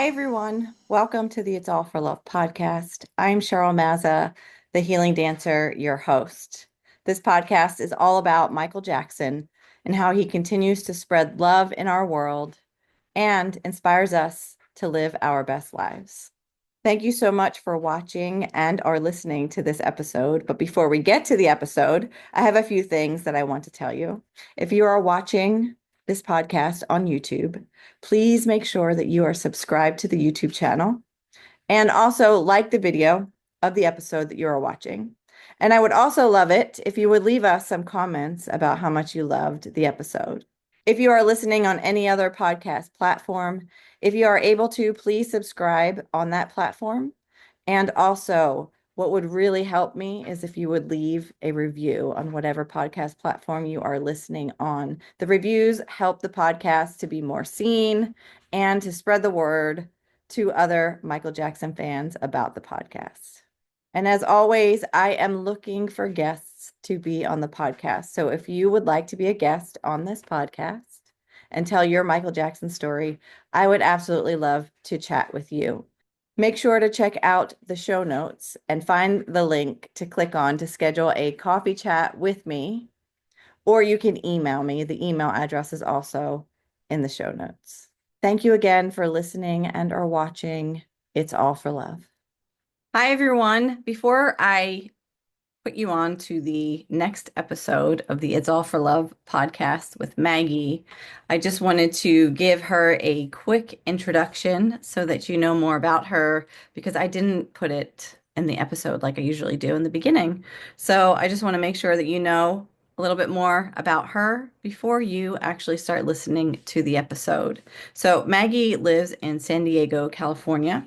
Hi, everyone. Welcome to the It's All for Love podcast. I'm Cheryl Mazza, the healing dancer, your host. This podcast is all about Michael Jackson and how he continues to spread love in our world and inspires us to live our best lives. Thank you so much for watching and or listening to this episode. But before we get to the episode, I have a few things that I want to tell you. If you are watching this podcast on YouTube, please make sure that you are subscribed to the YouTube channel and also like the video of the episode that you are watching. And I would also love it if you would leave us some comments about how much you loved the episode. If you are listening on any other podcast platform, if you are able to, please subscribe on that platform. And also, what would really help me is if you would leave a review on whatever podcast platform you are listening on. The reviews help the podcast to be more seen and to spread the word to other Michael Jackson fans about the podcast. And as always, I am looking for guests to be on the podcast. So if you would like to be a guest on this podcast and tell your Michael Jackson story, I would absolutely love to chat with you. Make sure to check out the show notes and find the link to click on to schedule a coffee chat with me, or you can email me. The email address is also in the show notes. Thank you again for listening and or watching It's All for Love. Hi, everyone. Before I put you on to the next episode of the It's All for Love podcast with Maggie, I just wanted to give her a quick introduction so that you know more about her, because I didn't put it in the episode like I usually do in the beginning. So I just want to make sure that you know a little bit more about her before you actually start listening to the episode. So Maggie lives in San Diego, California.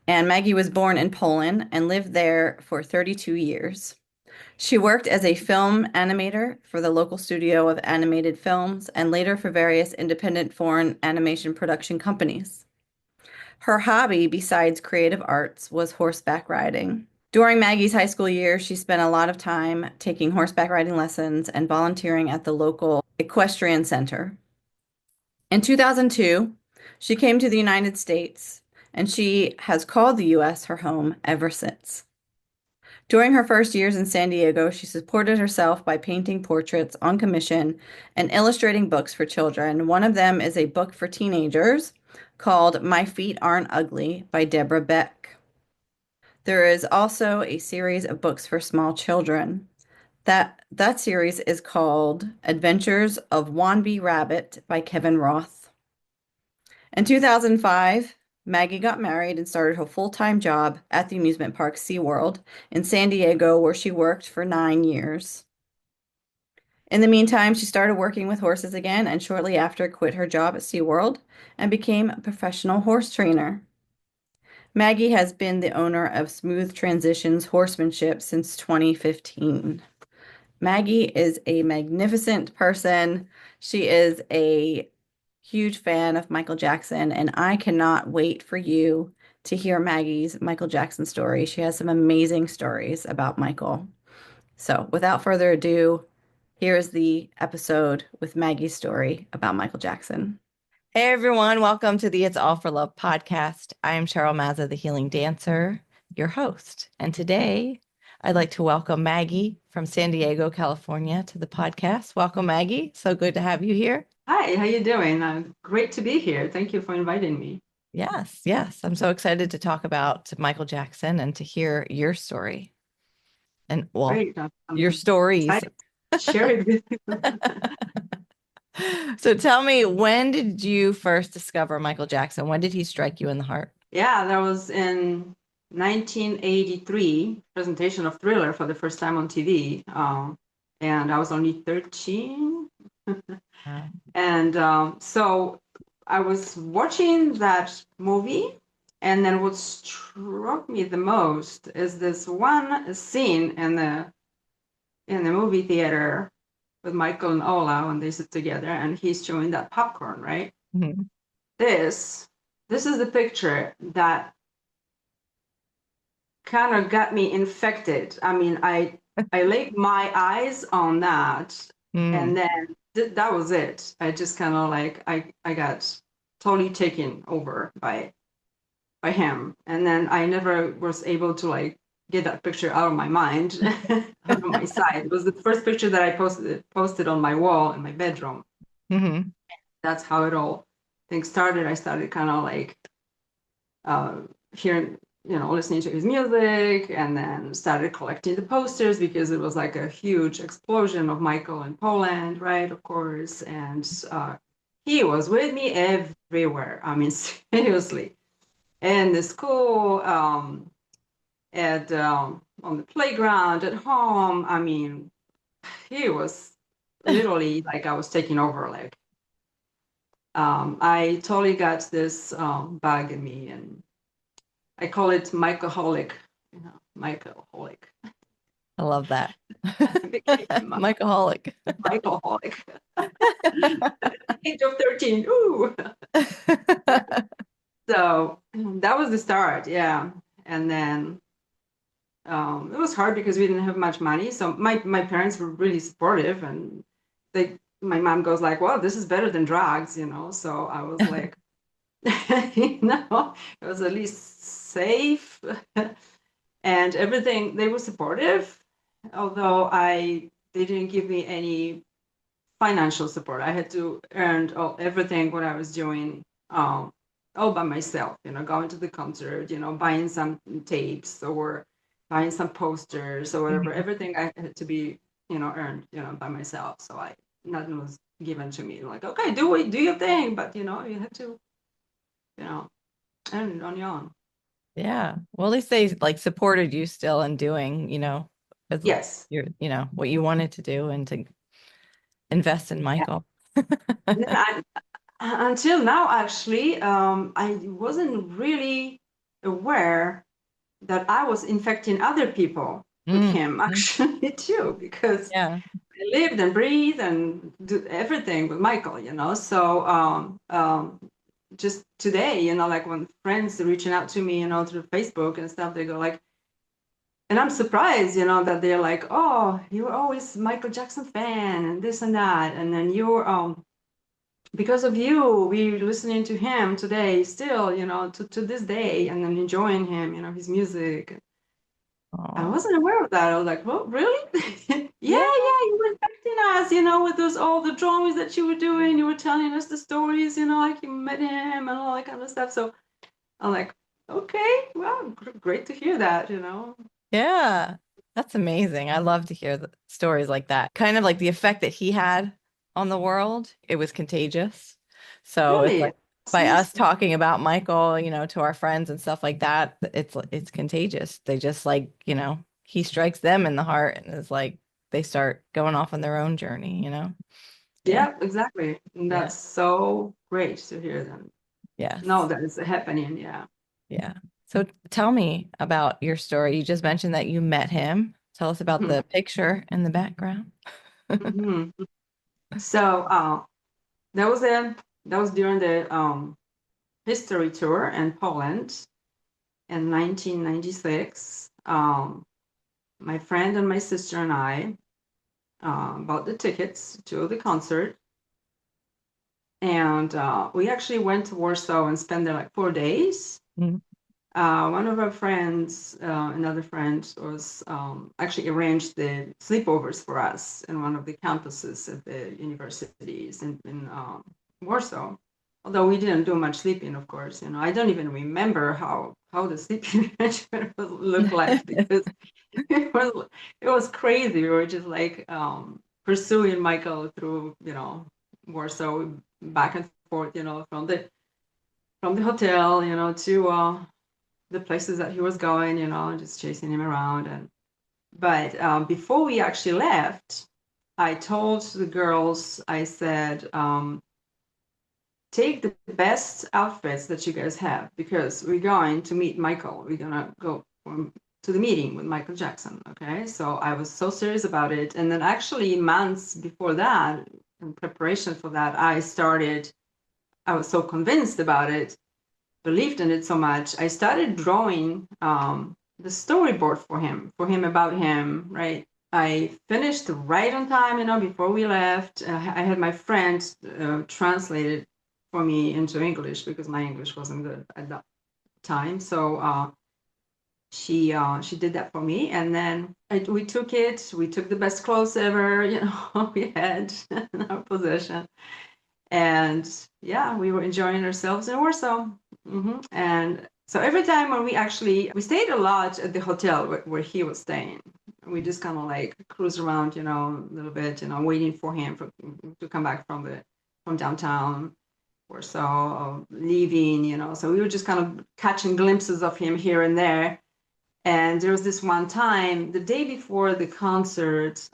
And Maggie was born in Poland and lived there for 32 years. She worked as a film animator for the local studio of animated films and later for various independent foreign animation production companies. Her hobby, besides creative arts, was horseback riding. During Maggie's high school years, she spent a lot of time taking horseback riding lessons and volunteering at the local equestrian center. In 2002, she came to the United States, and she has called the U.S. her home ever since. During her first years in San Diego, she supported herself by painting portraits on commission and illustrating books for children. One of them is a book for teenagers called My Feet Aren't Ugly by Deborah Beck. There is also a series of books for small children. That series is called Adventures of Wanby Rabbit by Kevin Roth. In 2005, Maggie got married and started her full-time job at the amusement park SeaWorld in San Diego, where she worked for 9 years. In the meantime, she started working with horses again and shortly after quit her job at SeaWorld and became a professional horse trainer. Maggie has been the owner of Smooth Transitions Horsemanship since 2015. Maggie is a magnificent person. She is a huge fan of Michael Jackson, and I cannot wait for you to hear Maggie's Michael Jackson story. She has some amazing stories about Michael. So, without further ado, here's the episode with Maggie's story about Michael Jackson. Hey everyone, welcome to the It's All for Love podcast. I am Cheryl Mazza, the healing dancer, your host. And today I'd like to welcome Maggie from San Diego, California to the podcast. Welcome, Maggie. So good to have you here. Hi, how you doing? Great to be here. Thank you for inviting me. Yes, yes. I'm so excited to talk about Michael Jackson and to hear your story. And well, Great. your stories. Excited to share it with you. So tell me, when did you first discover Michael Jackson? When did he strike you in the heart? Yeah, that was in 1983, presentation of Thriller for the first time on TV. And I was only 13. And so I was watching that movie, and then what struck me the most is this one scene in the movie theater with Michael and Ola when they sit together, and he's chewing that popcorn, right? Mhm. This is the picture that kind of got me infected. I mean, I laid my eyes on that, and then that was it. I just kind of like I got totally taken over by it. by him. And then I never was able to like get that picture out of my mind, out of my sight. It was the first picture that I posted on my wall in my bedroom. Hmm. That's how it all things started. I started kind of like uh, hearing, listening to his music, and then started collecting the posters because it was like a huge explosion of Michael in Poland, right? Of course. And he was with me everywhere. I mean, seriously. In the school, at on the playground, at home. I mean, he was literally like I was taking over. Like I totally got this bug in me, and I call it Michaelholic. Michaelholic. I love that. I became a Michaelholic. Michaelholic. Age of 13. Ooh. So that was the start, yeah. And then it was hard because we didn't have much money. So my parents were really supportive, and my mom goes like, "Well, this is better than drugs." So I was like, it was at least safe, and everything. They were supportive, although they didn't give me any financial support. I had to earn everything what I was doing all by myself, going to the concert, buying some tapes or buying some posters or whatever. Mhm. Everything I had to be, earned, by myself. So nothing was given to me. Like, okay, do your thing, but you have to, you know, earn it on your own. Yeah. Well, at least they like supported you still in doing, as Yes. what you wanted to do and to invest in Yeah. Michael. And then until now, actually, I wasn't really aware that I was infecting other people with Mm. him actually too, because Yeah. I lived and breathed and do everything with Michael. So just today, like when friends are reaching out to me, through Facebook and stuff, they go like, and I'm surprised, that they're like, oh, you were always Michael Jackson fan and this and that, and then you're because of you, we listening to him today still, to this day, and then enjoying him, his music. I Oh. wasn't aware of that. I was like, "Well, really? Yeah, Yeah. yeah, you were affecting us, with those all the drawings that you were doing. You were telling us the stories, like you met him and all that kind of stuff." So I'm like, "Okay, well, great to hear that." Yeah. That's amazing. I love to hear the stories like that. Kind of like the effect that he had on the world. It was contagious. So it's Really, like by us seriously. talking about Michael, to our friends and stuff like that, it's contagious. They just like, he strikes them in the heart and is like they start going off on their own journey. Yeah. Yeah, exactly. And Yeah. that's so great to hear them. No, Yes. that is happening. Yeah. Yeah. So tell me about your story. You just mentioned that you met him. Tell us about Mhm. the picture in the background. Mhm. So that was during the history tour in Poland in 1996. My friend and my sister and I bought the tickets to the concert, and we actually went to Warsaw and spent there like 4 days. Mm. One of our friends, another friend, was actually arranged the sleepovers for us in one of the campuses at the universities in Warsaw. Although we didn't do much sleeping, of course. I don't even remember how the sleeping arrangement looked like because it was it was crazy. We were just like pursuing Michael through Warsaw back and forth, from the hotel, to the places that he was going, just chasing him around. But before we actually left, I told the girls, I said, take the best outfits that you guys have because we're going to meet Michael. We're gonna go to the meeting with Michael Jackson. Okay, so I was so serious about it, and then actually months before that, in preparation for that, I was so convinced about it, believed in it so much, I started drawing the storyboard for him about him, right? I finished right on time, before we left. I had my friend translate it for me into English because my English wasn't good at that time. So she did that for me, and then we took it. We took the best clothes ever, we had in our possession, and yeah, we were enjoying ourselves in Warsaw. And so every time when we stayed a lot at the hotel where he was staying. We just kind of like cruise around, a little bit, waiting for him to come back from downtown Warsaw, leaving, So we were just kind of catching glimpses of him here and there. And there was this one time, the day before the concert,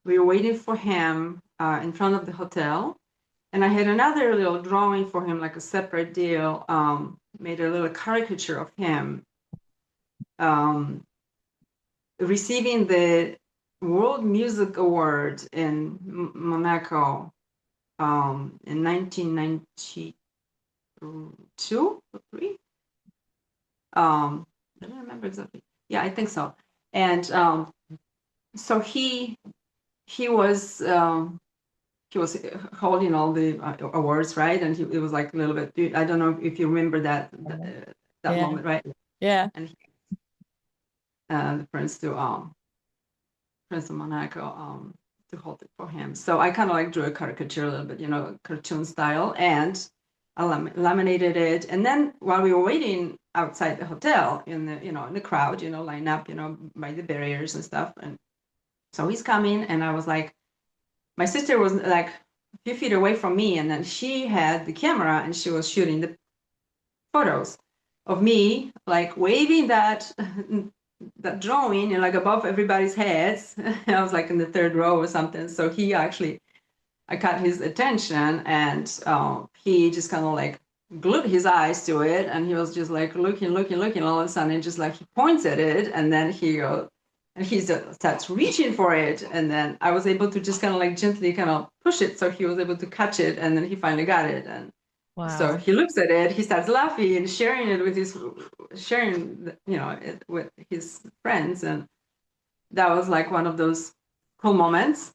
we were waiting for him in front of the hotel. And I had another little drawing for him, like a separate deal, made a little caricature of him um, receiving the World Music Award in Monaco in 1992 or 3. I don't remember exactly. Yeah, I think so. And so he was holding all the awards, right? And it was like a little bit. I don't know if you remember that Yeah. moment, right? Yeah. And the Prince of Monaco to hold it for him. So I kind of like drew a caricature a little bit, cartoon style, and I laminated it. And then while we were waiting outside the hotel in the crowd, line up, by the barriers and stuff. And so he's coming, and I was like, my sister was like a few feet away from me, and then she had the camera and she was shooting the photos of me, like waving that drawing, like above everybody's heads. I was like in the third row or something. So I caught his attention, and he just kind of like glued his eyes to it, and he was just like looking. All of a sudden, just like he points at it, and then he goes, and he starts reaching for it, and then I was able to just kind of like gently kind of push it, so he was able to catch it, and then he finally got it, and so Wow. he looks at it, he starts laughing and sharing it with his friends, and that was like one of those cool moments.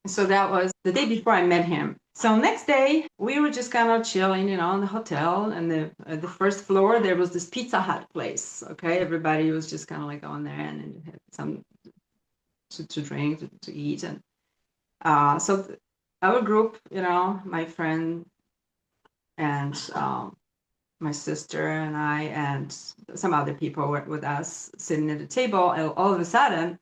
So that was the day before I met him. So next day we were just kind of chilling, in the hotel, and the first floor there was this Pizza Hut place. Okay, everybody was just kind of like going there and had some to drink, to eat, and so our group, my friend and my sister and I and some other people were with us sitting at the table, and all of a sudden,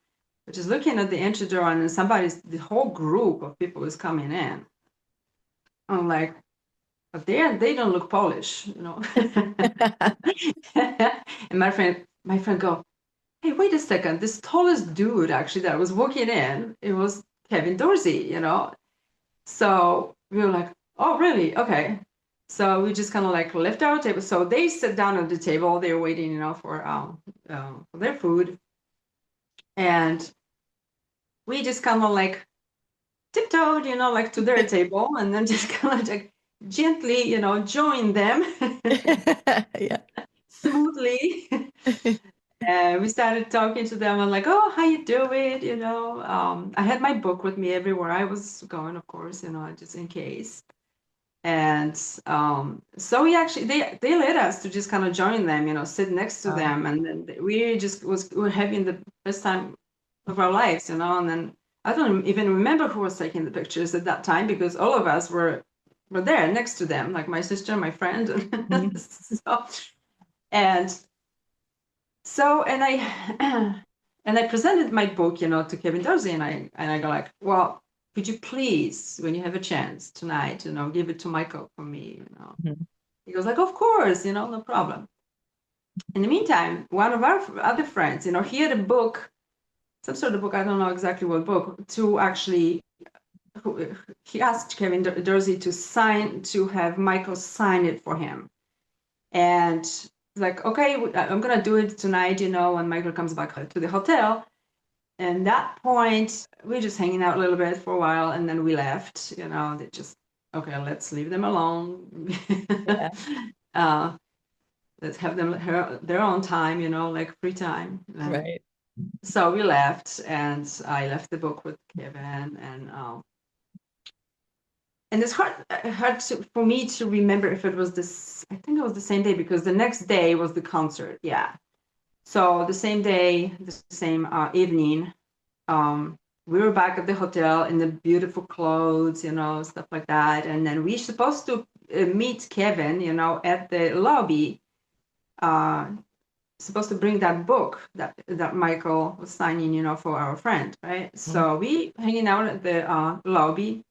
we're just looking at the entry door, and the whole group of people is coming in. I'm like, but they don't look Polish, And my friend go, hey, wait a second, this tallest dude actually that was walking in, it was Kevin Dorsey. So we were like, oh, really? Okay. So we just kind of like left our table. So they sat down at the table. They were waiting, for their food, and we just kind of like tiptoed, like to their table, and then just kind of like gently, join them Yeah. smoothly. And we started talking to them. I'm like, oh, how you doing? I had my book with me everywhere I was going, of course, just in case. And so they let us to just kind of join them, sit next to Wow. them, and then we're having the best time of our lives, and then I don't even remember who was taking the pictures at that time, because all of us were there next to them, like my sister, my friend, Mhm. and and I and I presented my book, to Kevin Dorsey, and I go like, well, could you please, when you have a chance tonight, give it to Michael for me. Mhm. He goes like, of course, no problem. In the meantime, one of our other friends, he had a book, some sort of book, I don't know exactly what book, to actually, he asked Kevin Dorsey to have Michael sign it for him. And like, okay, I'm going to do it tonight, when Michael comes back to the hotel. And that point, we're just hanging out a little bit for a while, and then we left. They just, okay, let's leave them alone. Yeah. uh, let's have them their own time, like free time. And Right. so we left, and I left the book with Kevin, and and it's hard for me to remember if it was this. I think it was the same day because the next day was the concert. Yeah. So the same day, the same evening, we were back at the hotel in the beautiful clothes, stuff like that. And then we supposed to meet Kevin, at the lobby. Uh, Supposed to bring that book that Michael was signing, for our friend, right? So we hanging out at the lobby,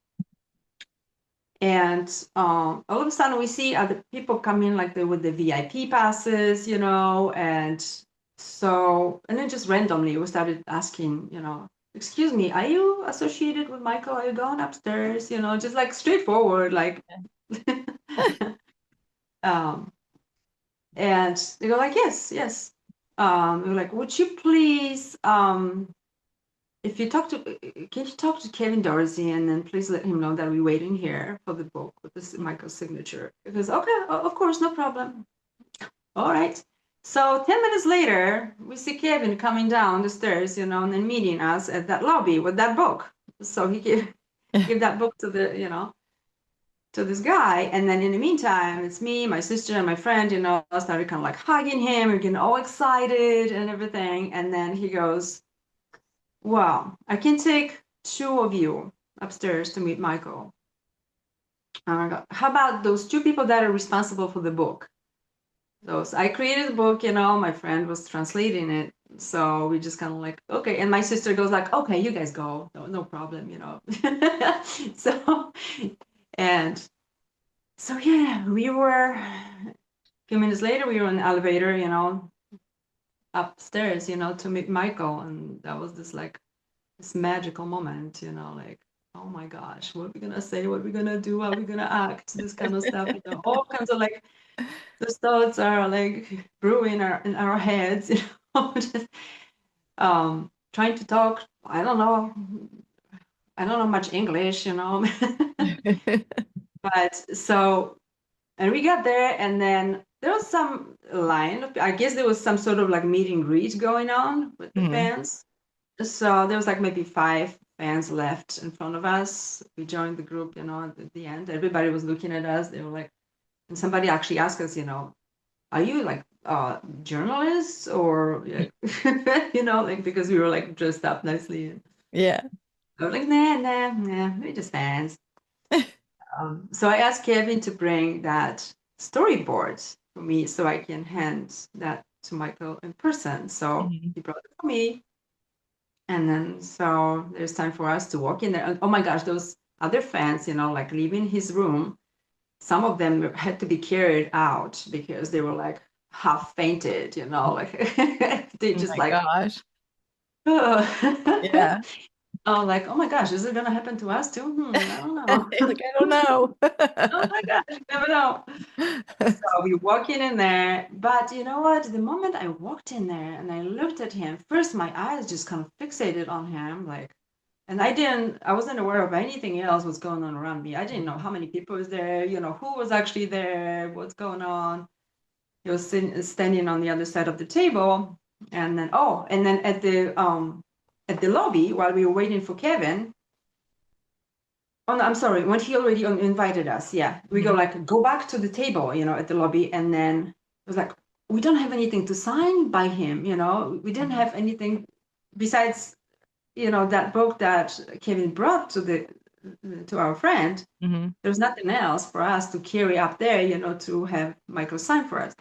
and all of a sudden we see other people come in like with the VIP passes, and and then just randomly we started asking, excuse me, are you associated with Michael? Are you going upstairs? Just like straightforward, like, um, and they go like, yes, yes. We're like, would you please, if you can you talk to Kevin Dorsey and then please let him know that we're waiting here for the book with this Michael's signature. He goes, okay, of course, no problem. All right. So 10 minutes later, we see Kevin coming down the stairs, and then meeting us at that lobby with that book. So he give that book to to this guy. And then in the meantime, it's me, my sister, and my friend, started kind of like hugging him and getting all excited and everything. And then he goes, well, I can take two of you upstairs to meet Michael. How about those two people that are responsible for the book? I created the book, my friend was translating it. So we just kind of like, okay. And my sister goes like, okay, you guys go. No problem, So, and so, yeah, we were, a few minutes later, we were in the elevator, upstairs, to meet Michael. And that was this magical moment, like, oh my gosh, what are we gonna say? What are we gonna do? How are we gonna act? This kind of stuff, all kinds of those thoughts are like brewing in our heads, just trying to talk. I don't know much English, but and we got there, and then there was some line. I guess there was some sort of meet and greet going on with the fans. So there was maybe 5 fans left in front of us. We joined the group, at the end. Everybody was looking at us. They were like, and somebody actually asked us, are you journalists or because we were dressed up nicely. Yeah. I was like, nah, we're just fans. So I asked Kevin to bring that storyboard for me so I can hand that to Michael in person. So he brought it for me. And then so there's time for us to walk in there. Oh my gosh, those other fans, leaving his room, some of them had to be carried out because they were half fainted, they Oh just my gosh. oh. Yeah. Oh, oh my gosh, is it gonna happen to us too? I don't know. Like, I don't know. Oh my gosh, you never know. So we walk in there, but you know what? The moment I walked in there and I looked at him, first my eyes just kind of fixated on him, and I wasn't aware of anything else was going on around me. I didn't know how many people was there, who was actually there, what's going on. He was standing on the other side of the table, and then at the lobby while we were waiting for Kevin. Oh, no, I'm sorry. When he already invited us, yeah, we go back to the table, at the lobby, and then it was we don't have anything to sign by him, we didn't have anything besides, that book that Kevin brought to our friend. There's nothing else for us to carry up there, to have Michael sign for us.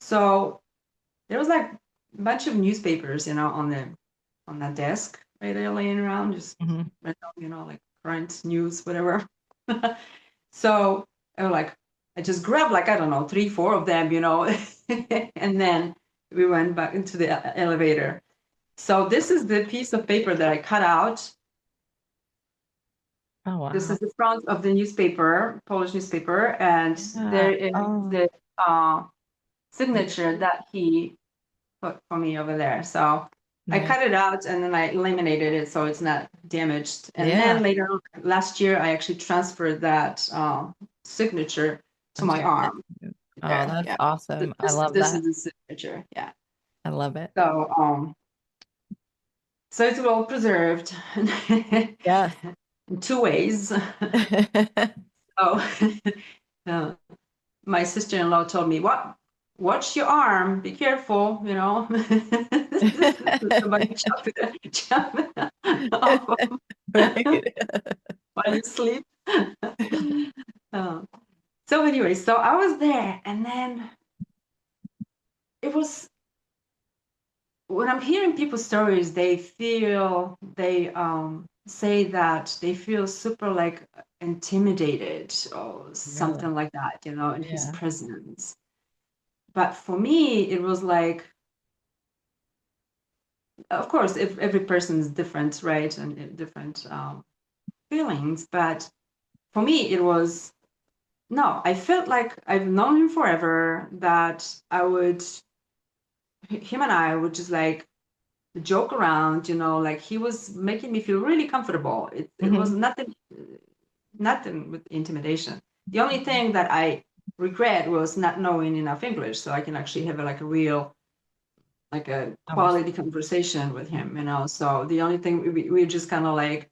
So there was a bunch of newspapers, on that desk right there laying around, just random, current news, whatever. So I just grabbed I don't know, 3, 4 of them, and then we went back into the elevator. So this is the piece of paper that I cut out. Oh, wow. This is the front of the newspaper, Polish newspaper, and there is the signature that he put for me over there. So I cut it out and then I laminated it so it's not damaged. And then later, last year, I actually transferred that signature to my arm. Oh, that's awesome. I love this that. is the signature. Yeah. I love it. So it's well preserved. Yes. In 2 ways. Oh, uh, my sister-in-law told me, "What? Watch your arm. Be careful. You know, somebody jump off Right. while you sleep." Uh, so anyway, so I was there, and then it was when I'm hearing people's stories, they say that they feel super like intimidated or Really? something like that, you know, in his Yeah. presence. But for me, it was like, of course, if every person is different, right, and different feelings. But for me, it was no. I felt like I've known him forever. That him and I would just like joke around, you know, like he was making me feel really comfortable. It was Hmm. nothing with intimidation. The only thing that I regret was not knowing enough English, so I can actually have like a real, like a quality conversation with him, you know. So the only thing we just kind of like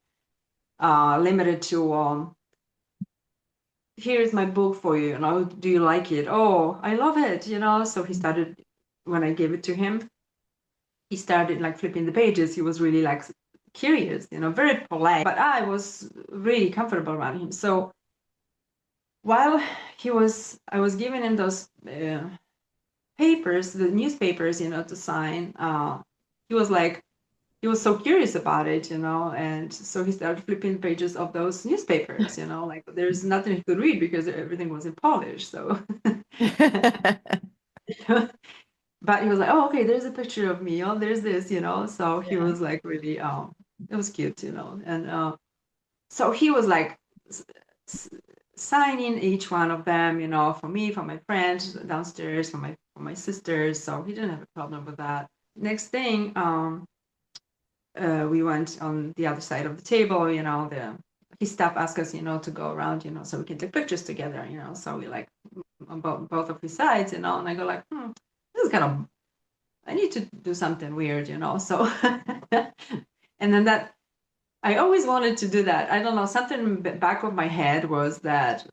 limited to here's my book for you, you know, do you like it? Oh, I love it, you know. So he started when I gave it to him, he started like flipping the pages. He was really like curious, you know, very polite, but I was really comfortable around him. So while I was giving him those papers, the newspapers, you know, to sign. He was like, he was so curious about it, you know, and so he started flipping pages of those newspapers, you know, like there's nothing he could read because everything was in Polish. So, but he was like, oh, okay, there's a picture of me. Oh, there's this, you know. So he Yeah. was like really, it was cute, you know, and so he was like s- signing each one of them, you know, for me, for my friends downstairs, for my sisters. So he didn't have a problem with that. Next thing, we went on the other side of the table, you know, his staff asked us, you know, to go around, you know, so we can take pictures together, you know. So we like on both of his sides, you know, and I go like, this is kind of, I need to do something weird, you know. So and then that I always wanted to do that. I don't know, something back of my head was that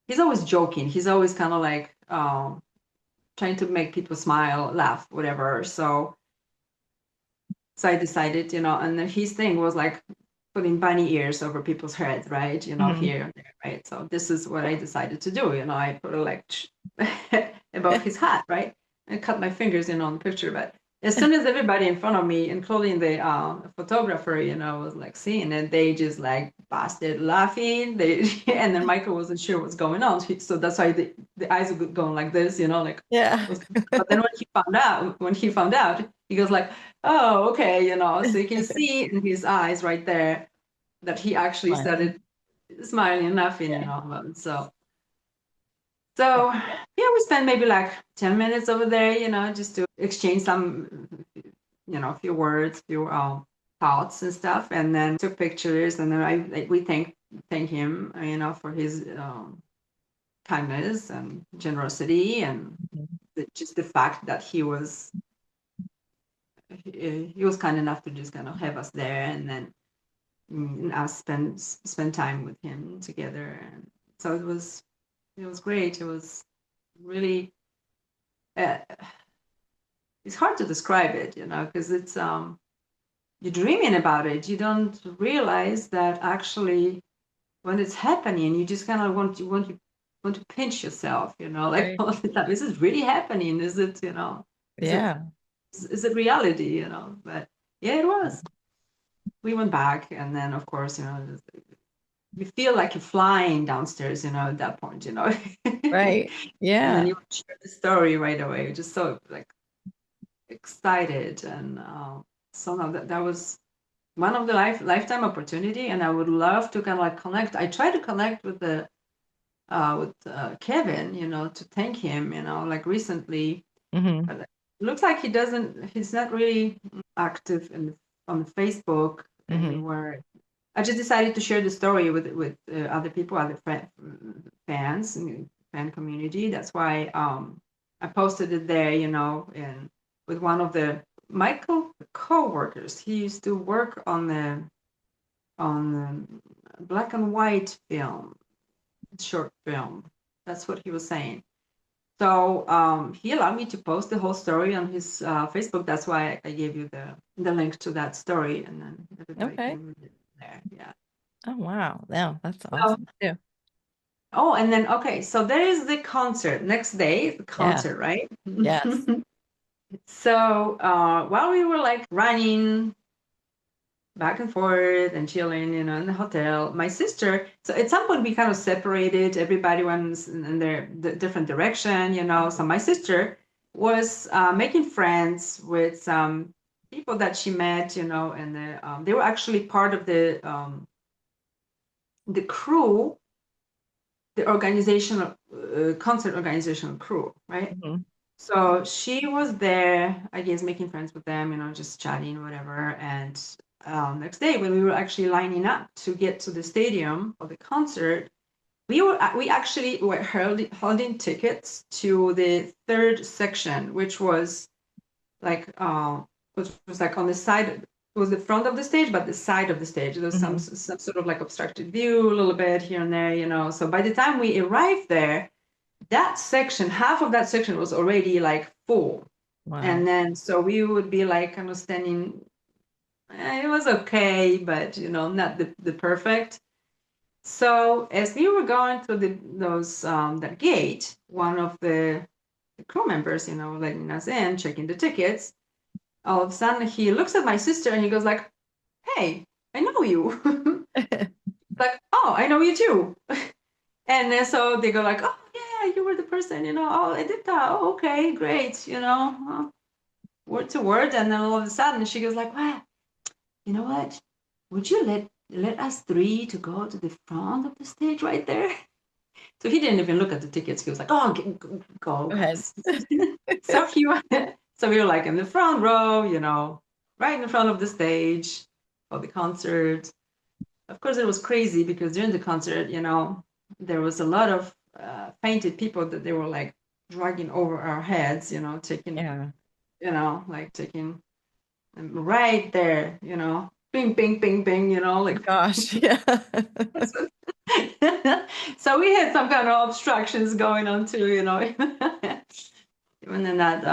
he's always joking. He's always kind of like trying to make people smile, laugh, whatever. So I decided, you know, and then his thing was like putting bunny ears over people's heads, right? You know, Mhm. here and there, right? So this is what I decided to do. You know, I put it like above his hat, right? And cut my fingers in on the picture. But as soon as everybody in front of me, including the photographer, you know, was like seeing it, they just like busted laughing. They and then Michael wasn't sure what's going on, so that's why the eyes were going like this, you know, like. Yeah. But then when he found out, he goes like, "Oh, okay," you know. So you can see in his eyes right there that he actually Fun. started smiling and laughing, you Yeah. know. So yeah, we spent maybe like 10 minutes over there, you know, just to exchange some, you know, a few words, few thoughts and stuff, and then took pictures, and then we thank him, you know, for his kindness and generosity, and Mhm. just the fact that he was kind enough to just kind of have us there, and then us spend time with him together, and so it was great. It was really uh, it's hard to describe it, you know, because it's you're dreaming about it. You don't realize that actually when it's happening, you just kind of want to pinch yourself, you know, like Right. all the time. Is it really happening? Is it, you know, is it Yeah. is it reality, you know? But yeah, it was. We went back, and then of course, you know, you feel like you're flying downstairs, you know, at that point, you know. Right. And then Yeah. you share the story right away. You're just so like excited, and so no, that was one of the lifetime opportunity, and I would love to kind of like connect. I try to connect with the with Kevin, you know, to thank him, you know, like recently, Hmm. but it looks like he's not really active on Facebook Hmm. anywhere. I just decided to share the story with other people, fans and fan community. That's why I posted it there, you know, and with one of the Michael co-workers. He used to work on the black and white film, short film. That's what he was saying. So he allowed me to post the whole story on his Facebook. That's why I gave you the link to that story, and then everybody Okay. can read it there. Yeah. Oh, wow. Yeah, that's So, awesome too. oh, and then okay, so there is the concert. Next day, the Yeah. concert, right? Yes. So while we were like running back and forth and chilling, in the hotel. My sister, so at some point we kind of separated. Everybody went in their different direction. So my sister was making friends with some people that she met, and they were actually part of the crew, the organizational concert organizational crew, right? Mhm. So she was there, I guess, making friends with them, just chatting, whatever. And next day, when we were actually lining up to get to the stadium for the concert, we actually were holding tickets to the third section, which was like on the side. It was the front of the stage, but the side of the stage. There was some Mhm. some sort of like obstructed view a little bit here and there. So by the time we arrived there, that section, half of that section was already like full. And Wow. then so we would be like kind of standing, it was okay, but not the perfect. So as we were going through those that gate, one of the crew members, letting us in, checking the tickets, all of a sudden he looks at my sister and he goes like, "Hey, I know you." Like, "Oh, I know you too." And then so they go like, "Oh yeah, you were the person. Oh, I did that. Oh, okay, great. Word to word." And then all of a sudden she goes like, "Wow, you know what? Would you let us three to go to the front of the stage right there?" So he didn't even look at the tickets. He was like, "Oh, go Go ahead. guys." So he went. So we were like in the front row, right in the front of the stage for the concert. Of course, it was crazy because during the concert, there was a lot of fainted people that they were like dragging over our heads, taking, Yeah. like taking them right there, bing, bing, bing, bing, like. Gosh. Yeah. So we had some kind of obstructions going on too, even in that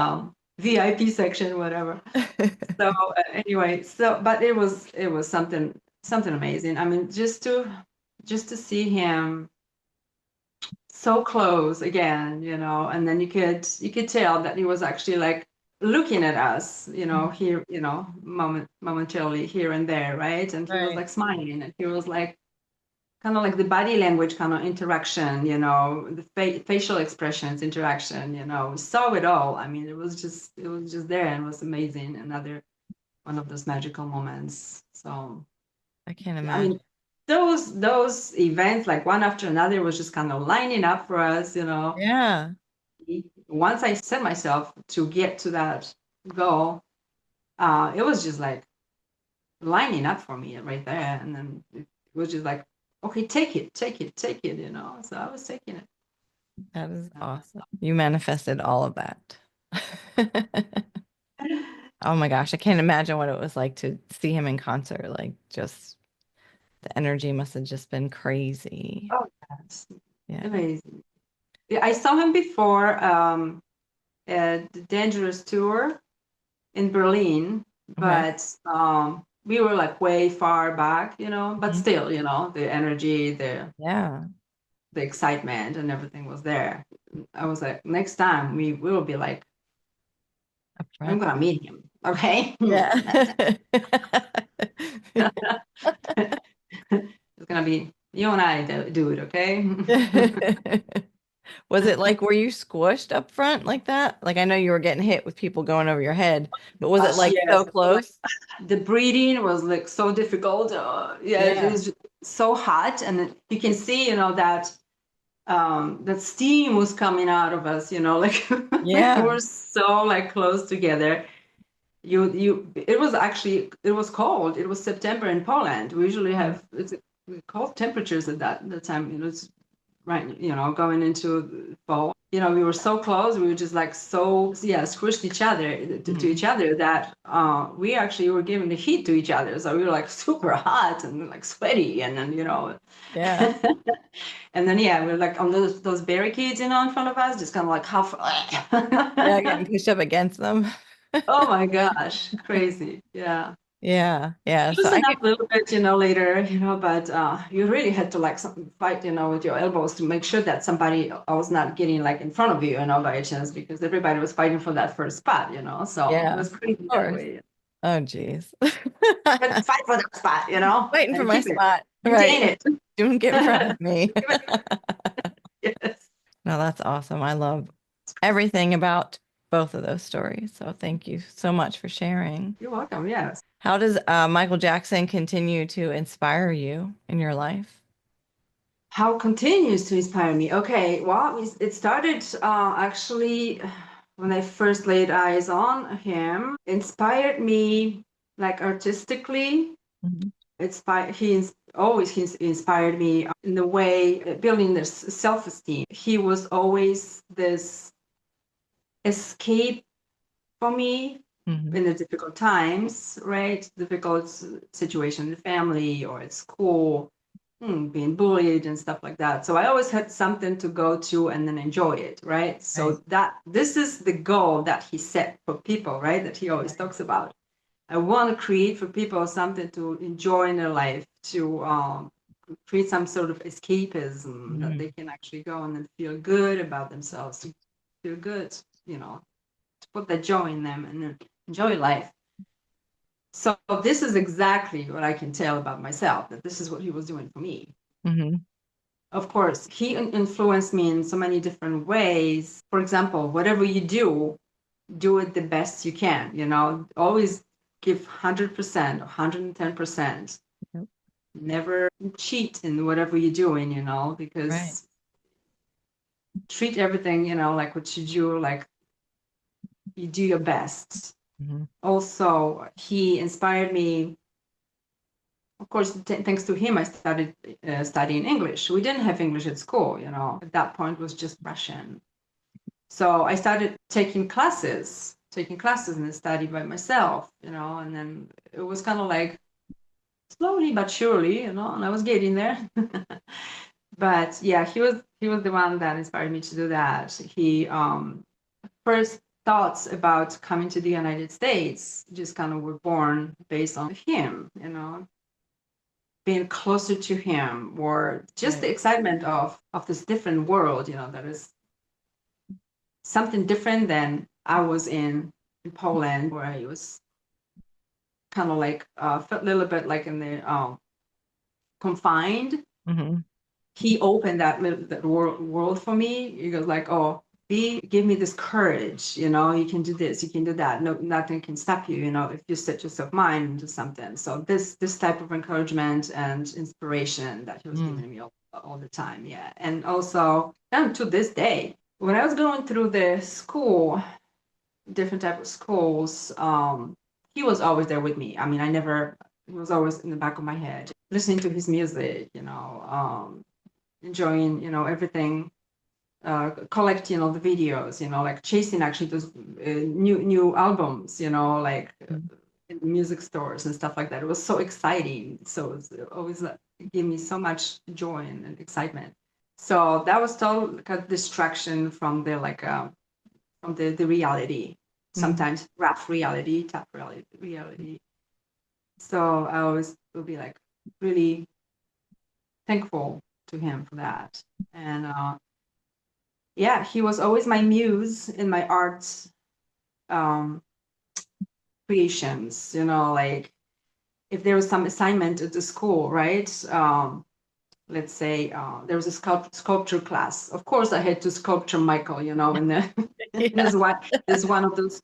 VIP section, whatever. So anyway, but it was something amazing. I mean, just to see him so close again, and then you could tell that he was actually like looking at us, here, momentarily here and there, right? And he was Right. like smiling, and he was like kind of like the body language kind of interaction, the facial expressions interaction, we saw it all. I mean, it was just there and it was amazing. Another one of those magical moments. So, I can't I mean, imagine. those events, like one after another, was just kind of lining up for us. Yeah. Once I set myself to get to that goal, it was just like lining up for me right there. And then it was just like, okay, take it, take it, take it. So I was taking it. That is awesome. You manifested all of that. Oh my gosh, I can't imagine what it was like to see him in concert. Like, just the energy must have just been crazy. Oh, yes. Yeah. Amazing. Yeah, I saw him before at the Dangerous Tour in Berlin, Okay. but we were like way far back, but Mhm. still, the energy, Yeah. the excitement and everything was there. I was like, next time we will be like, Up I'm front. gonna meet him. Okay. Yeah. It's gonna be you and I do it, okay? Was it like, were you squished up front like that? Like, I know you were getting hit with people going over your head, but was it Gosh, like so yes. Like close? the breathing was like so difficult. Yeah, it Yeah. was so hot, and you can see, that steam was coming out of us, like we Yeah. were so like close together. It was cold. It was September in Poland. We usually Mhm. have it's cold temperatures at that time. It's right, going into fall, we were so close. We were just like so, yeah, squished each other to each other that we actually were giving the heat to each other. So we were like super hot and like sweaty, and then Yeah. and then yeah, we were like on those barricades, in front of us, just kind of like half. Yeah, getting pushed up against them. Oh my gosh, crazy. Yeah. Yeah, yeah. It So loosened I up can, a little bit, later, but you really had to like fight, with your elbows to make sure that somebody was not getting like in front of you, by a chance, because everybody was fighting for that first spot, so it yeah, was of crazy that course. way. Oh, geez. But fight for that spot, Waiting for and my keep it, spot. maintain Right. it. Don't get in front of me. Yes. No, that's awesome. I love everything about both of those stories. So thank you so much for sharing. You're welcome. Yes. How does Michael Jackson continue to inspire you in your life? How continues to inspire me? Okay, well, it started actually when I first laid eyes on him. Inspired me like artistically. Mhm. He's inspired me in the way building this self-esteem. He was always this escape for me Mhm. in the difficult times, right? Difficult situation in the family or at school, being bullied and stuff like that. So I always had something to go to and then enjoy it, right? Right. So this is the goal that he set for people, right? That he always talks about. I want to create for people something to enjoy in their life, to create some sort of escapism that they Mhm. can actually go and feel good about themselves, to feel good, to put that joy in them and enjoy life. So this is exactly what I can tell about myself, that this is what he was doing for me. Mhm. Of course, he influenced me in so many different ways. For example, whatever you do it the best you can, always give 100%, 110%. Yep. Never cheat in whatever you're doing, Right. because treat everything, like what you do, like you do your best. Mhm. Also, he inspired me. Of course, thanks to him, I started studying English. We didn't have English at school, At that point, it was just Russian. So I started taking classes and study by myself, And then it was kind of like slowly but surely, And I was getting there. But yeah, he was the one that inspired me to do that. He first thoughts about coming to the United States just kind of were born based on him, being closer to him, or just Right. the excitement of this different world, that is something different than I was in Poland, where I was kind of like felt a little bit like in the confined. Mhm. He opened that world for me. He goes like, oh, give me this courage, you can do this, you can do that. No, nothing can stop you, if you set yourself mind into something. So this type of encouragement and inspiration that he was Mm. giving me all the time. Yeah. And also, and to this day, when I was going through the school, different type of schools, he was always there with me. I mean, he was always in the back of my head, listening to his music, enjoying, everything, collecting all the videos, like chasing actually those new albums, like Mm. in music stores and stuff like that. It was so exciting. So it always gave me so much joy and excitement. So that was total like a distraction from the reality, Mhm. sometimes rough reality, tough reality. So I always will be like really thankful to him for that. And yeah, he was always my muse in my art um, creations. Like if there was some assignment at the school, right? Let's say there was a sculpture class. Of course, I had to sculpture Michael, in the Yeah. this one of those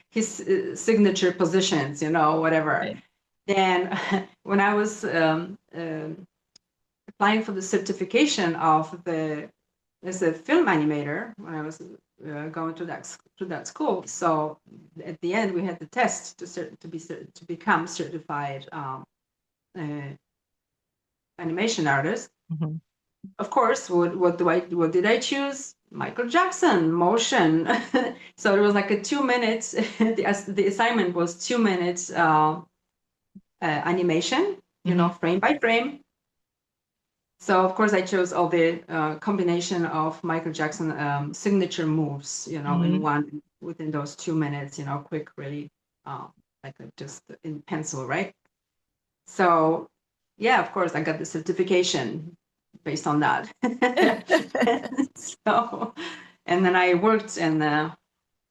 his signature positions, whatever. Right. Then when I was applying for the certification of the as a film animator, when I was going to that school. So at the end, we had the test to become certified uh, animation artist. Mhm. of course, what did I choose? Michael Jackson motion. So it was like a 2 minutes. The assignment was 2 minutes animation, Hmm. frame by frame. So of course I chose all the combination of Michael Jackson signature moves, in Hmm. one within those 2 minutes, quick, really, like just in pencil, right? So yeah, of course I got the certification based on that. So, and then I worked in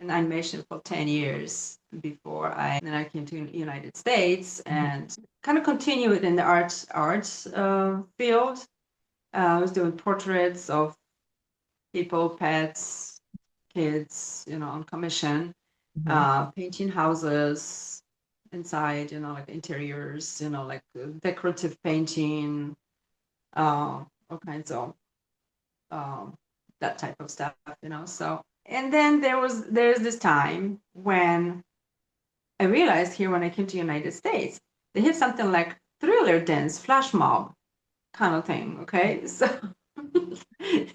animation for 10 years then I came to the United States and kind of continued in the arts field. I was doing portraits of people, pets, kids, on commission, Hmm. painting houses inside, like interiors, like decorative painting, all kinds of um, that type of stuff, So, and then there's this time when I realized here when I came to the United States, they had something like thriller dance, flash mob kind of thing. Okay, so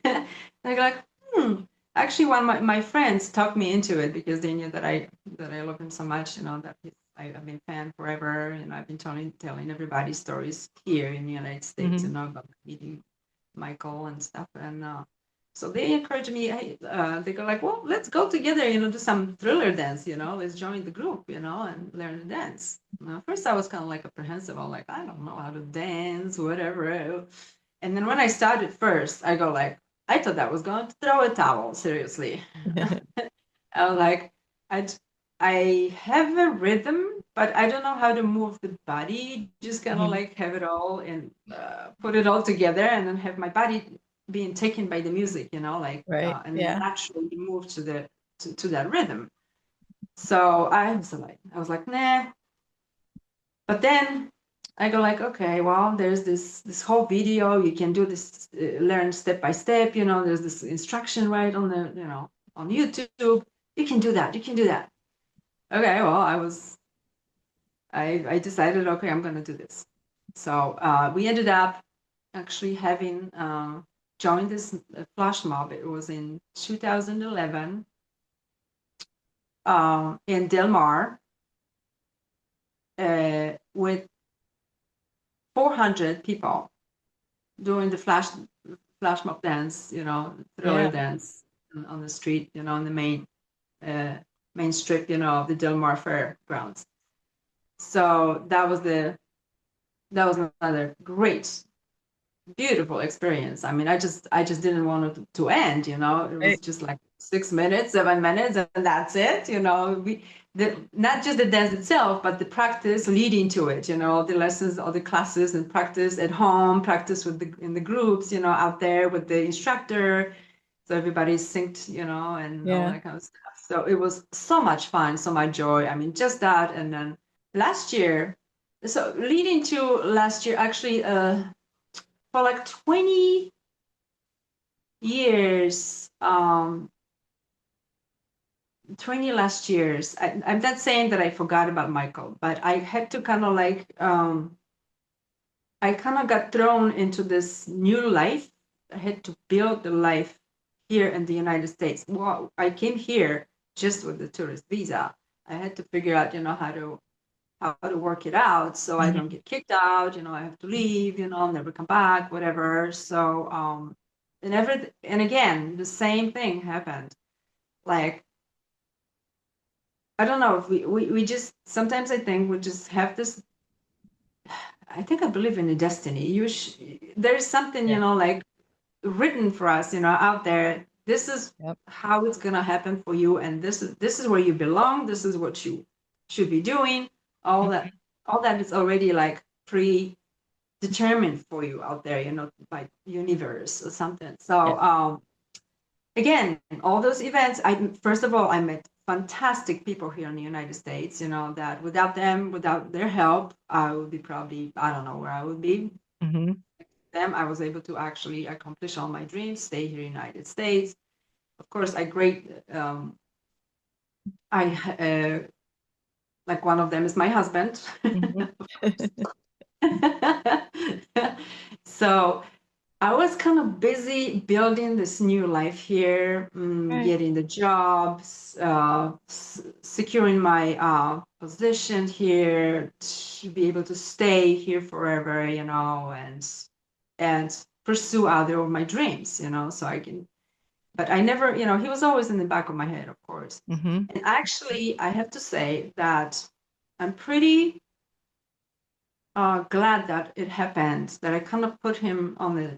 I go like, Actually, one of my friends talked me into it because they knew that I love him so much, that I've been a fan forever, I've been telling everybody stories here in the United States, Hmm. about meeting Michael and stuff, and so they encouraged me. Hey, they go like, well, let's go together, do some thriller dance, let's join the group, and learn to dance. First, I was kind of like apprehensive. I'm like, I don't know how to dance, whatever. And then when I started first, I go like, I thought that was going to throw a towel, seriously. I was like, I I have a rhythm, but I don't know how to move the body. Just kind of Hmm. like have it all and put it all together, and then have my body being taken by the music, like Right. and Yeah. naturally move to that rhythm. So I was like, nah. But then I go like, okay, well, there's this whole video. You can do this, learn step by step. There's this instruction right on the on YouTube. You can do that. You can do that. Okay, well, I decided, okay, I'm gonna do this. So we ended up actually having joined this flash mob. It was in 2011 in Del Mar with 400 people doing the flash mob dance, thriller Yeah. dance on the street, on the uh, main strip, of the Del Mar Fair grounds. So that was another great, beautiful experience. I mean, I just didn't want it to end. It was Right. just like 6 minutes, 7 minutes, and that's it. Not just the dance itself, but the practice leading to it. The lessons, all the classes, and practice at home, practice in the groups. Out there with the instructor, so everybody's synced. And all Yeah. that kind of stuff. So it was so much fun, so much joy. I mean, just that, and then last year. So leading to last year, actually, for like 20 years, 20 last years. I'm not saying that I forgot about Michael, but I had to kind of like, I kind of got thrown into this new life. I had to build the life here in the United States. Well, I came here just with the tourist visa. I had to figure out, how to work it out so I don't Hmm. get kicked out. I have to leave, never come back, whatever. So, and again, the same thing happened. Like, I don't know if we just, sometimes I think we just have this, I think I believe in the destiny. There's something, Yeah. like written for us, out there. This is Yep. how it's going to happen for you. And this is where you belong. This is what you should be doing. All that, Mhm. all that is already like predetermined for you out there, by universe or something. So Yeah. again, all those events, first of all, I met fantastic people here in the United States, that without them, without their help, I would be probably, I don't know where I would be. Hmm. Them, I was able to actually accomplish all my dreams, stay here in the United States. Of course, I like one of them is my husband. Hmm. So I was kind of busy building this new life here, Right. getting the jobs, securing my position here to be able to stay here forever, and pursue other of my dreams, so I can. But I never, he was always in the back of my head, of course. Mm-hmm. And actually, I have to say that I'm pretty glad that it happened. That I kind of put him on the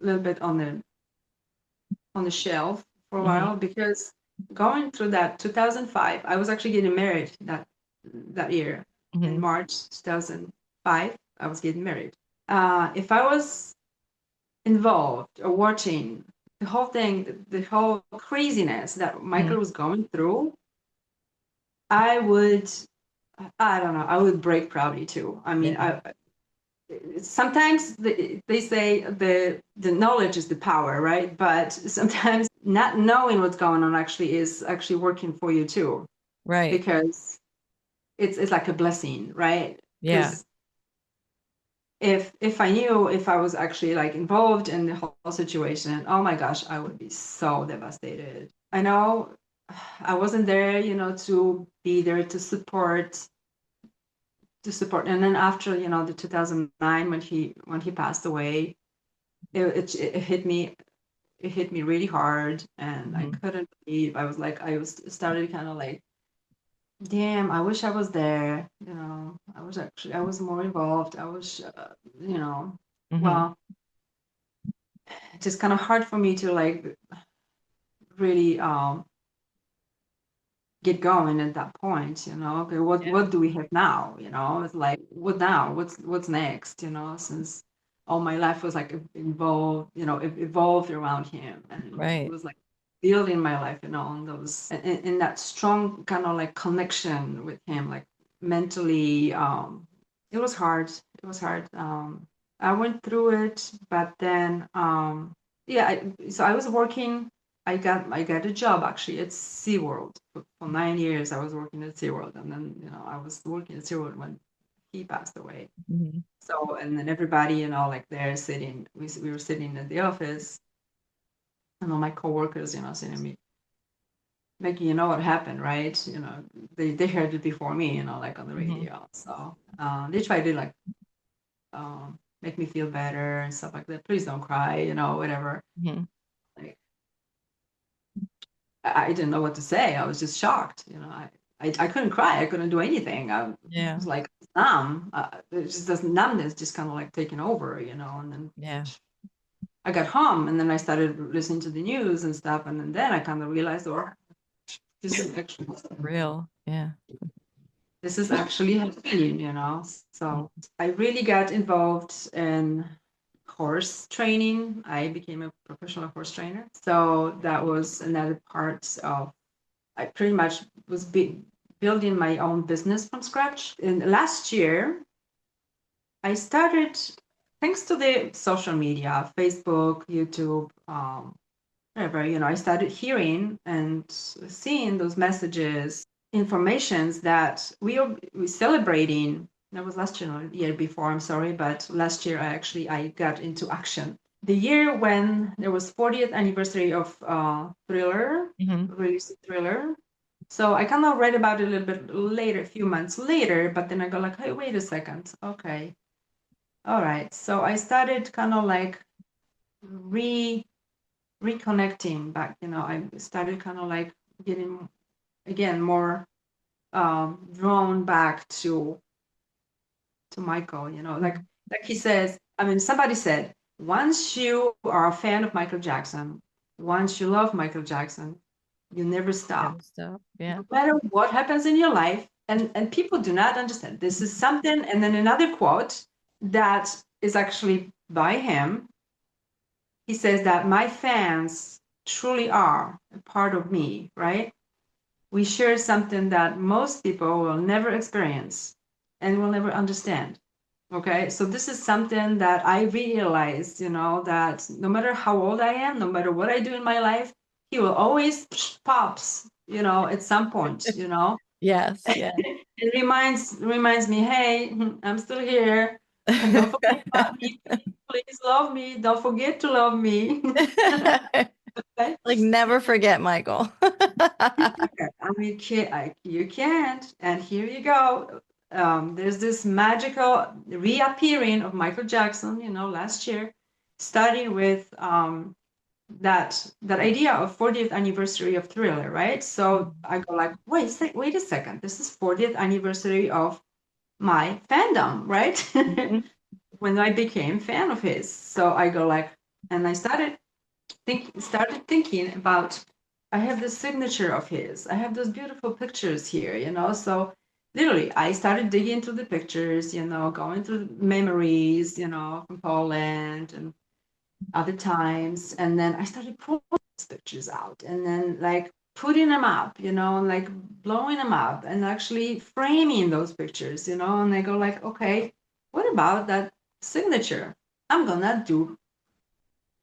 little bit on the shelf for a Mm-hmm. while, because going through that 2005, I was actually getting married that year. In Mm-hmm. March 2005, I was getting married. If I was involved or watching the whole thing, the whole craziness that Mm-hmm. Michael was going through, I would, I don't know, I would break probably too. I mean, Yeah. sometimes they say the knowledge is the power, right? But sometimes not knowing what's going on actually is actually working for you too, Right. because it's like a blessing, right? Yeah. Because if I knew, if I was actually like involved in the whole situation, oh my gosh, I would be so devastated. I know I wasn't there, to be there to support. And then after, the 2009, when he passed away, it hit me. It hit me really hard, and I Mm-hmm. couldn't believe. I was started kind of like, damn, I wish I was there. I was more involved. I was, Mm-hmm. well, it's just kind of hard for me to like really get going at that point. Okay, what Yeah. what do we have now? It's like, what now? What's next? Since all my life was like involved, it evolved around him, and it Right. was like building my life, on those in that strong kind of like connection with him, like mentally. It was hard. It was hard. I went through it, but then yeah, so I was working. I got a job actually at SeaWorld. For 9 years. I was working at SeaWorld, and then I was working at SeaWorld when he passed away. Mm-hmm. So, and then everybody, like they're sitting. We were sitting in the office, and all my coworkers, saying to me, Maggie, you know what happened, right? They heard it before me, like on the Mm-hmm. radio. So they tried to like make me feel better and stuff like that. Please don't cry, whatever. Mm-hmm. Like, I didn't know what to say. I was just shocked. I couldn't cry. I couldn't do anything. I Yeah. was like numb. It just this numbness just kind of like taking over, and then Yeah. I got home, and then I started listening to the news and stuff, and then I kind of realized, oh, this is actually Real. Yeah. this is actually happening. So I really got involved in horse training. I became a professional horse trainer. So that was another part of I pretty much was building my own business from scratch. And last year, I started, thanks to the social media, Facebook, YouTube, whatever, I started hearing and seeing those messages, informations that we celebrating. That was last year, not the year before, I'm sorry, but last year I got into action. The year when there was 40th anniversary of Thriller, Mm-hmm. release Thriller. So I kind of read about it a little bit later, a few months later, but then I go like, hey, wait a second. Okay. All right. So I started kind of like reconnecting back. I started kind of like getting again more drawn back to Michael. Like he says. I mean, somebody said, once you are a fan of Michael Jackson, once you love Michael Jackson, you never Never stop. stop. Yeah. No matter what happens in your life, and people do not understand. This is something, and then another quote that is actually by him. He says that my fans truly are a part of me, right? We share something that most people will never experience and will never understand. Okay, so this is something that I realized, that no matter how old I am, no matter what I do in my life, he will always pops, at some point. Yes. Yeah. It reminds me, hey, I'm still here. And don't forget about me. Please love me. Don't forget to love me. Okay? Like never forget Michael. I mean, you can't. And here you go. There's this magical reappearing of Michael Jackson, last year, starting with that idea of 40th anniversary of Thriller, right? So I go like, wait a second. This is 40th anniversary of my fandom, right? Mhm. When I became fan of his. So I go like, and I started thinking about, I have the signature of his. I have those beautiful pictures here, So literally, I started digging through the pictures, going through memories, from Poland and other times. And then I started pulling those pictures out and then like putting them up, like blowing them up and actually framing those pictures, and I go like, okay, what about that signature? I'm gonna do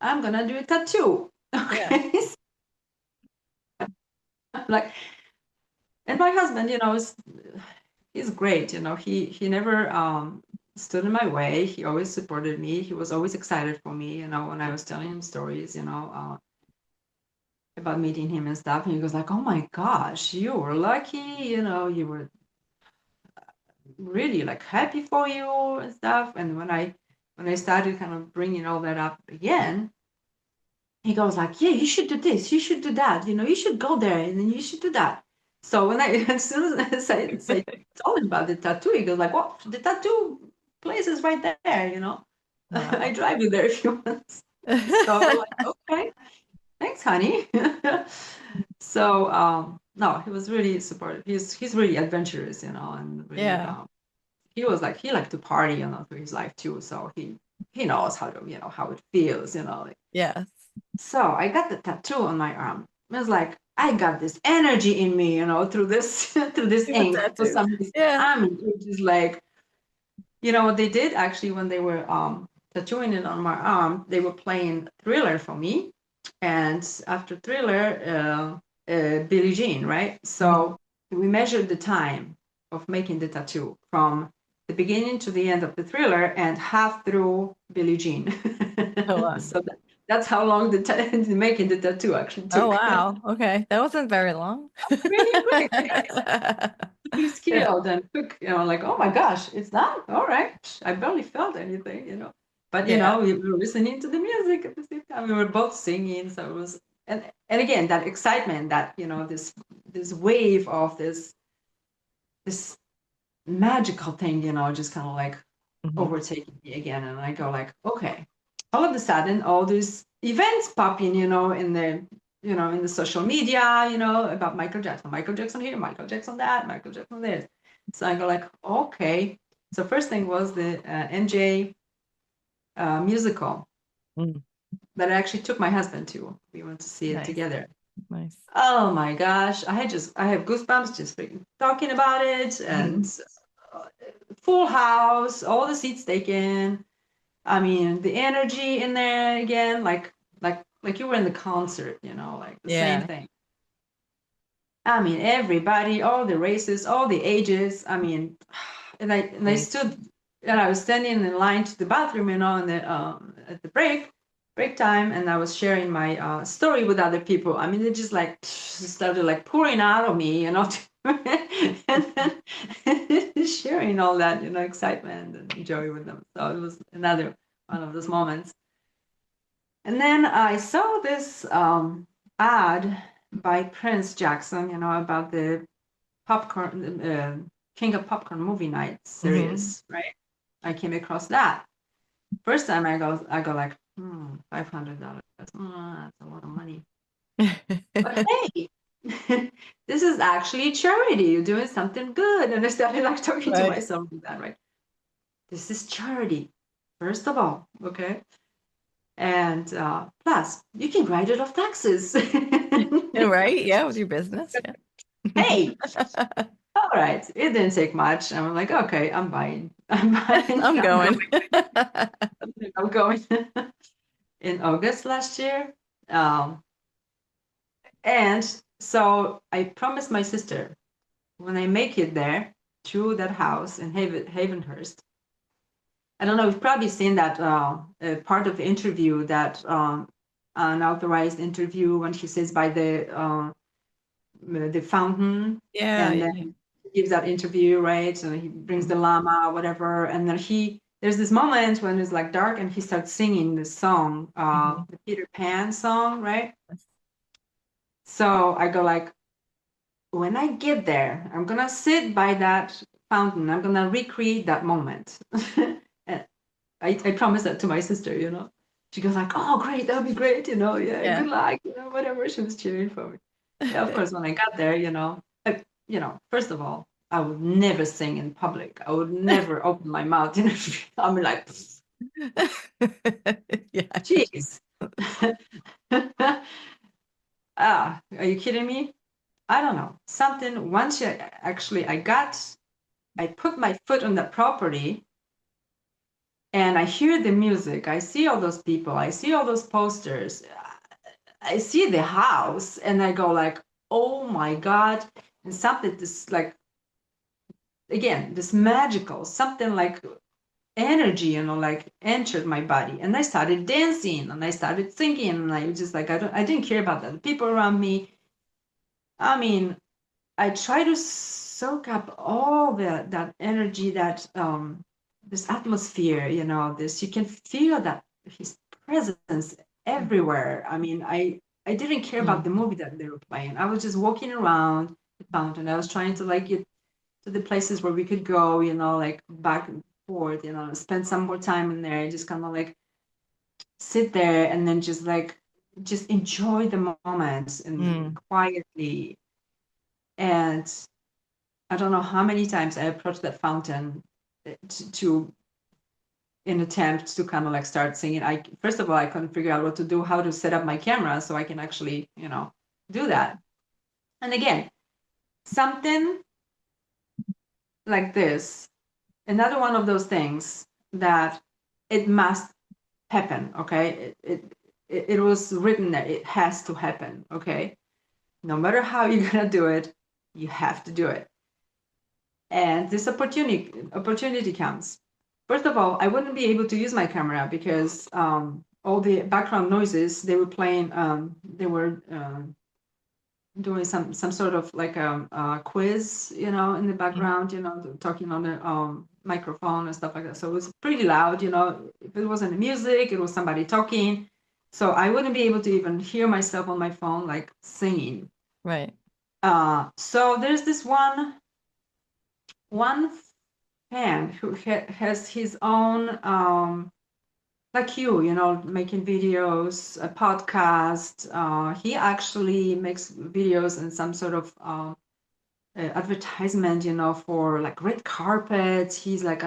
a tattoo. Yeah. Okay. Like, and my husband, he's great. He never stood in my way. He always supported me. He was always excited for me. When I was telling him stories, about meeting him and stuff. And he goes like, "Oh my gosh, you were lucky. You were really like happy for you and stuff." And when I started kind of bringing all that up again, he goes like, "Yeah, you should do this. You should do that. You should go there and then you should do that." So when I as soon as I told him about the tattoo, he goes like, "Well, the tattoo place is right there. I Wow. drive you there if you want." So I was like, "Okay, thanks, honey." So no, he was really supportive. He's really adventurous, and really Yeah. he liked to party, through his life too. So he knows how to, how it feels, like. Yes. So I got the tattoo on my arm. It was like I got this energy in me, through this through this You have a ink for tattoo. some reason. Yeah. I mean, it was like, what they did actually when they were tattooing it on my arm, they were playing Thriller for me, and after Thriller, Billie Jean, right? Mhm. So we measured the time of making the tattoo from the beginning to the end of the Thriller and half through Billie Jean. Oh wow. So that's how long making the tattoo actually Oh took. wow. Okay. That wasn't very long. Really quick. To be Yeah. skilled and quick, like, oh my gosh, it's done. All right. I barely felt anything. But Yeah. we were listening to the music at the same time. We were both singing. So it was and again that excitement that, this wave of this magical thing, just kind of like Mhm. overtaking me again. And I go like, okay. All of a sudden, all these events pop in, in the social media, about Michael Jackson here, Michael Jackson that, Michael Jackson this. So I go like, okay. So first thing was the MJ musical Mm. that I actually took my husband to. We went to see it Nice. together. Nice. Oh my gosh, I have goosebumps just freaking talking about it, and Mhm. uh, full house, all the seats taken. I mean, the energy in there again, like you were in the concert, like the same Yeah. thing. I mean, everybody, all the races, all the ages. I mean, and I Nice. stood and I was standing in line to the bathroom, in the at the break time, and I was sharing my story with other people. I mean, it just like started like pouring out of me, and then sharing all that, excitement and joy with them. So it was another one of those moments. And then I saw this ad by Prince Jackson, about the popcorn, King of Popcorn movie night Mhm. series, right? I came across that. First time I go like, $500. That's a lot of money. But hey, this is actually charity. You're doing something good. And I started like talking to Right. myself with that, right? This is charity, first of all, okay? And plus, you can write it off taxes. Right. Yeah, with your business. Yeah. Hey, all right. It didn't take much. I'm like, okay, I'm buying. I'm buying. I'm I'm going. going. I'm going. In August last year. Um, and so I promised my sister when I make it there to that house in Havenhurst, I don't know, you've probably seen that part of the interview, that unauthorized interview when he sits by the fountain, Yeah, and then yeah. he gives that interview, right? And he brings the llama, whatever, and then there's this moment when it's like dark, and he starts singing this song, Mhm. the Peter Pan song, right? So I go like, when I get there, I'm gonna sit by that fountain. I'm gonna recreate that moment. And I promised that to my sister, you know. She goes like, "Oh, great, that would be great, you know. Yeah, Yeah. good luck, you know, whatever." She was cheering for me. Yeah, of course. When I got there, first of all, I would never sing in public. I would never open my mouth. I'm like, Yeah. jeez. Are you kidding me? I don't know. Something once you actually, I put my foot on that property, and I hear the music. I see all those people. I see all those posters. I see the house, and I go like, oh my God. And something this like, again, this magical, something like energy, like entered my body. And I started dancing, and I started singing, and I was just like, I didn't care about the people around me. I mean, I try to soak up all that energy, that this atmosphere, this, you can feel that his presence everywhere. I mean, I didn't care about the Mhm. movie that they were playing. I was just walking around the fountain. I was trying to like get to the places where we could go, like back and forth, spend some more time in there, just kind of like sit there, and then just enjoy the moments and Mm. quietly. And I don't know how many times I approached that fountain to in attempt to kind of like start singing. I First of all, I couldn't figure out what to do, how to set up my camera so I can actually, do that. And again, something like this, another one of those things that it must happen. Okay, it was written that it has to happen. Okay, no matter how you're gonna do it, you have to do it. And this opportunity comes. First of all, I wouldn't be able to use my camera because all the background noises they were playing, they were doing some sort of like a quiz, in the Mhm. background, talking on the microphone and stuff like that. So it was pretty loud, If it wasn't music, it was somebody talking. So I wouldn't be able to even hear myself on my phone like singing. Right. So there's this one fan who has his own like making videos, a podcast. He actually makes videos and some sort of advertisement, for like red carpets. He's like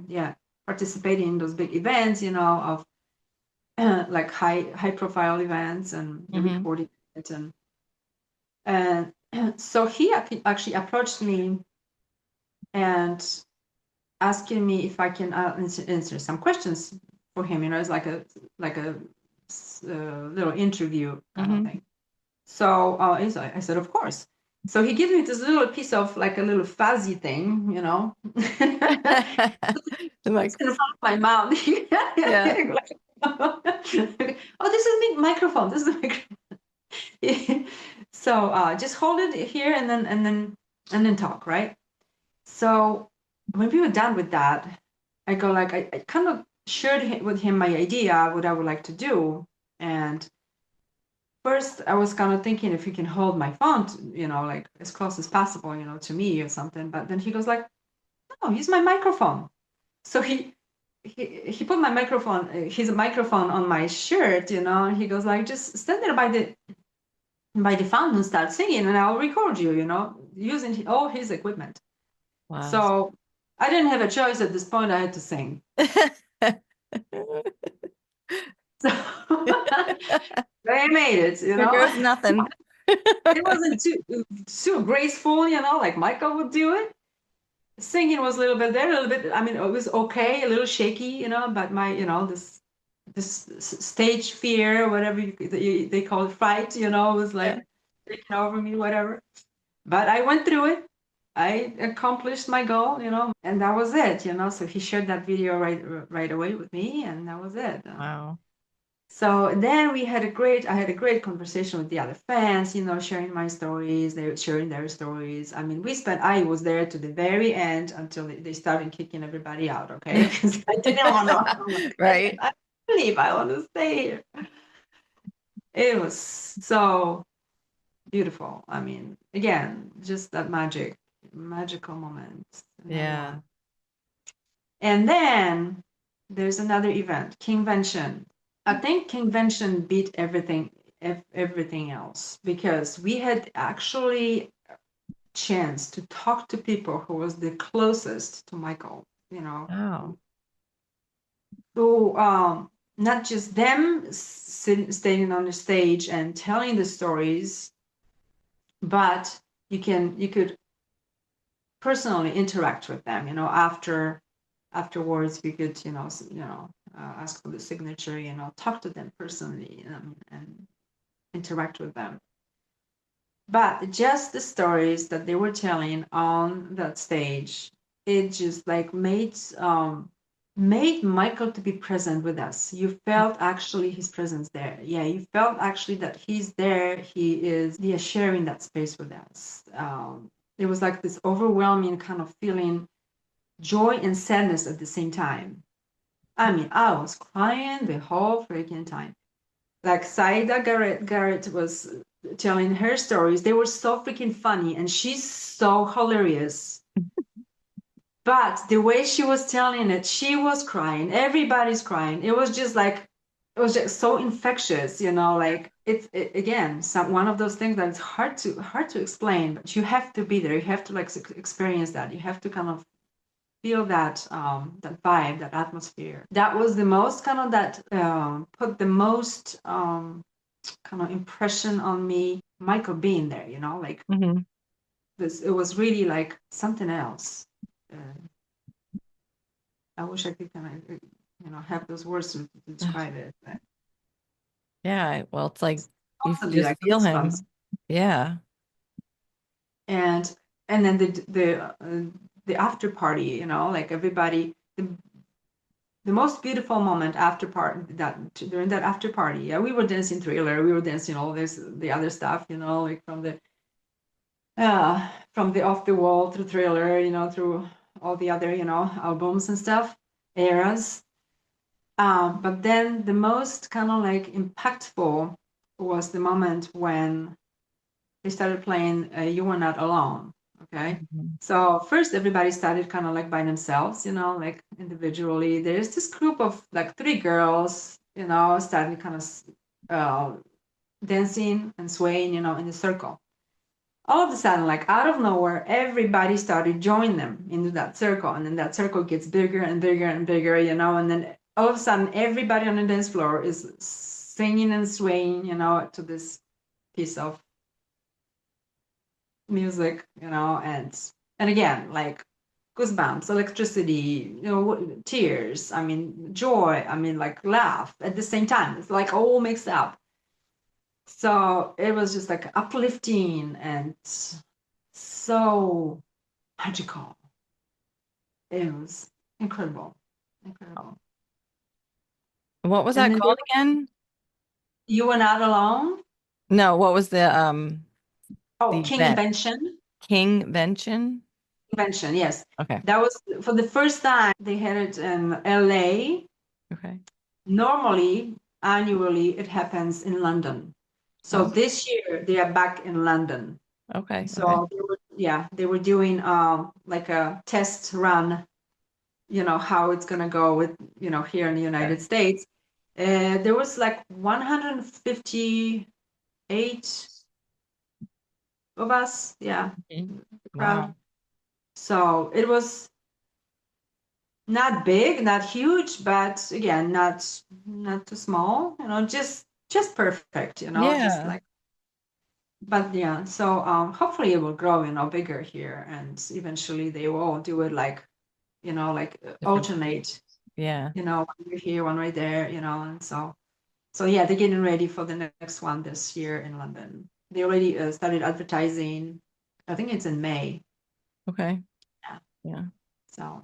yeah, participating in those big events, of like high profile events, and Hmm. recording it. And so he actually approached me and asking me if I can answer some questions for him. It's like a little interview kind of Hmm. thing. So I said, of course. So he gives me this little piece of like a little fuzzy thing, Like, it's in front of my mouth. yeah. Oh, this is me microphone. This is the microphone. So just hold it here, and then talk, right? So when we were done with that, I go like, I kind of shared with him my idea, what I would like to do. And first I was kind of thinking if he can hold my phone, like as close as possible, to me or something. But then he goes like, no, use my microphone. So he put my microphone, his microphone on my shirt, he goes like, just stand there by the fountain, start singing, and I'll record you, using all his equipment. Wow. So I didn't have a choice at this point. I had to sing. So I made it, Here goes nothing. It wasn't too graceful, like Michael would do it. Singing was a little bit there, a little bit. I mean, it was okay, a little shaky, but my, this stage fear, whatever they call it, fright, was Yeah. like taking over me, whatever. But I went through it. I accomplished my goal, and that was it. So he shared that video right away with me, and that was it. Wow. So then I had a great conversation with the other fans, sharing my stories, they were sharing their stories. I mean, I was there to the very end until they started kicking everybody out, okay? Because I didn't want to, I'm like, Right. I leave, I want to stay here. It was so beautiful. I mean, again, just that magical moment. Yeah. And then there's another event, Kingvention. I think Kingvention beat everything else because we had actually chance to talk to people who was the closest to Michael, Wow. who not just them standing on the stage and telling the stories, but you could personally interact with them, afterwards we could ask for the signature, talk to them personally, and interact with them. But just the stories that they were telling on that stage, it just like made Michael to be present with us. You felt actually his presence there. Yeah, you felt actually that he's there. He is sharing that space with us. It was like this overwhelming kind of feeling, joy and sadness at the same time. I mean, I was crying the whole freaking time. Like Saida Garrett was telling her stories. They were so freaking funny, and she's so hilarious. But the way she was telling it, she was crying. Everybody's crying. It was just so infectious, like again, one of those things that's hard to explain, but you have to be there. You have to like experience that. You have to kind of feel that vibe, that atmosphere. That was the most kind of that put the most kind of impression on me. Michael being there, like Hmm. this, it was really like something else. Uh, I wish I could kind of have those words to describe it. But Yeah. Well, it's like you constantly just like feel goosebumps, him. Yeah. and then the after party, like everybody. The most beautiful moment after part that during that after party, yeah, we were dancing Thriller, we were dancing all this the other stuff, like from the Off the Wall through Thriller, through all the other albums and stuff, eras. But then the most kind of like impactful was the moment when they started playing "You Were Not Alone." Okay, Mhm. so first everybody started kind of like by themselves, like individually. There's this group of like three girls, started kind of dancing and swaying, in a circle. All of a sudden, like out of nowhere, everybody started joining them into that circle, and then that circle gets bigger and bigger and bigger, and then all of a sudden, everybody on the dance floor is singing and swaying, to this piece of music, and again, like goosebumps, electricity, tears, I mean, joy, I mean, like laugh at the same time. It's like all mixed up. So it was just like uplifting and so magical. It was incredible, incredible. What was And that then called again? you were not alone. No, what was Oh, the King event? Invention. Kingvention? Invention, yes. Okay. That was for the first time they had it in LA. Okay. Normally, annually, it happens in London. So Oh, this year they are back in London. okay. Okay. So they were doing like a test run, how it's gonna go with, here in the United Okay. States. There was like 158 of us, yeah, Mhm. the crowd. Wow. So it was not big, not huge, but again, not too small, just perfect, just Yeah. like, but yeah, so hopefully it will grow, bigger here, and eventually they will do it like, like Different states. alternate, Yeah. one right here, one right there, and so yeah, they're getting ready for the next one this year in London. They already started advertising. I think it's in May. Okay. Yeah. Yeah. So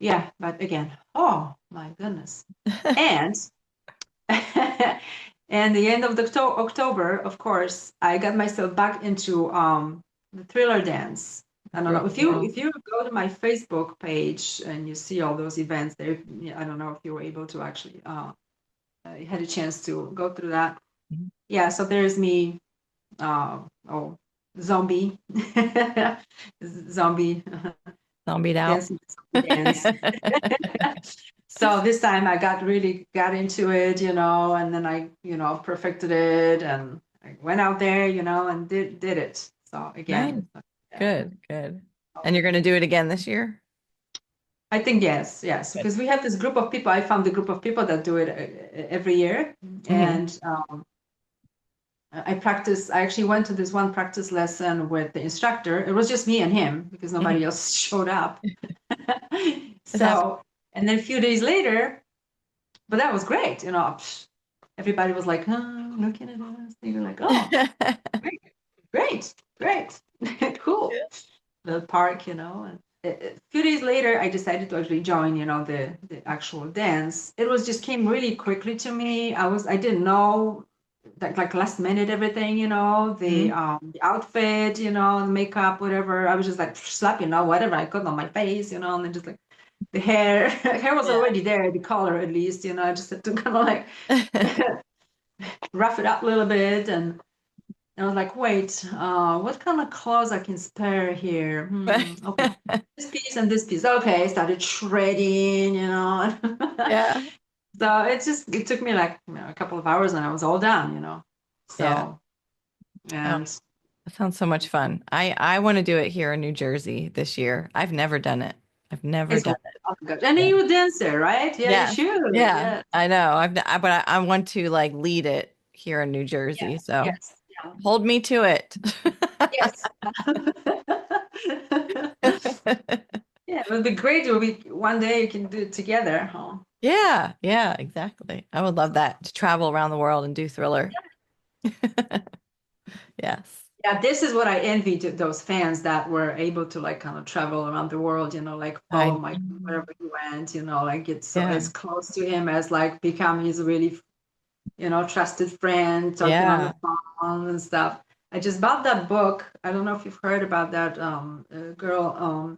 yeah, but again, oh my goodness. And and the end of the October, of course, I got myself back into the thriller dance. I don't know if you Wow. go to my Facebook page and you see all those events there. I don't know if you were able to actually had a chance to go through that. Mhm. Yeah, so there's me. Oh, zombie, zombie Zombied out. dancing zombie dance. So this time I got into it, and then I, perfected it and I went out there, and did it. So Nice. again, yeah. Good, good. And you're going to do it again this year? I think yes, yes, Good. because we have this group of people. I found the group of people that do it every year, Hmm. and I practiced. I actually went to this one practice lesson with the instructor. It was just me and him because Hmm. nobody else showed up. It happens. So, and then a few days later, but that was great. Everybody was like, oh, looking at us. They were like, oh, great, great, great, cool. The park, and a few days later, I decided to actually join, the actual dance. It was just came really quickly to me. I didn't know like last minute everything, Mhm. the outfit, the makeup, whatever. I was just like slap, whatever I could on my face, and then just like the hair, hair was Yeah. already there, the color at least, I just had to kind of like rough it up a little bit. And I was like, wait, what kind of clothes I can spare here? Okay, this piece and this piece. Okay, I started shredding, Yeah. So it took me like a couple of hours and I was all done, Yeah. So, Oh, and that sounds so much fun. I want to do it here in New Jersey this year. I've never done it. I've never it's done oh it. my gosh. And Yeah. you're a dancer, right? Yeah, you Yes. should. Yeah. Yeah, I know. But I want to like lead it here in New Jersey. yes, So yes, yeah, hold me to it. yes. Yeah, it would be great. It would be one day you can do it together, huh? Yeah. Yeah, exactly. I would love that to travel around the world and do thriller. Yes. Yeah, this is what I envy to those fans that were able to like kind of travel around the world, like follow I Mike wherever he went, like get so yeah. as close to him as like become his really, trusted friend, talking on the Yeah. phone and stuff. I just bought that book. I don't know if you've heard about that girl,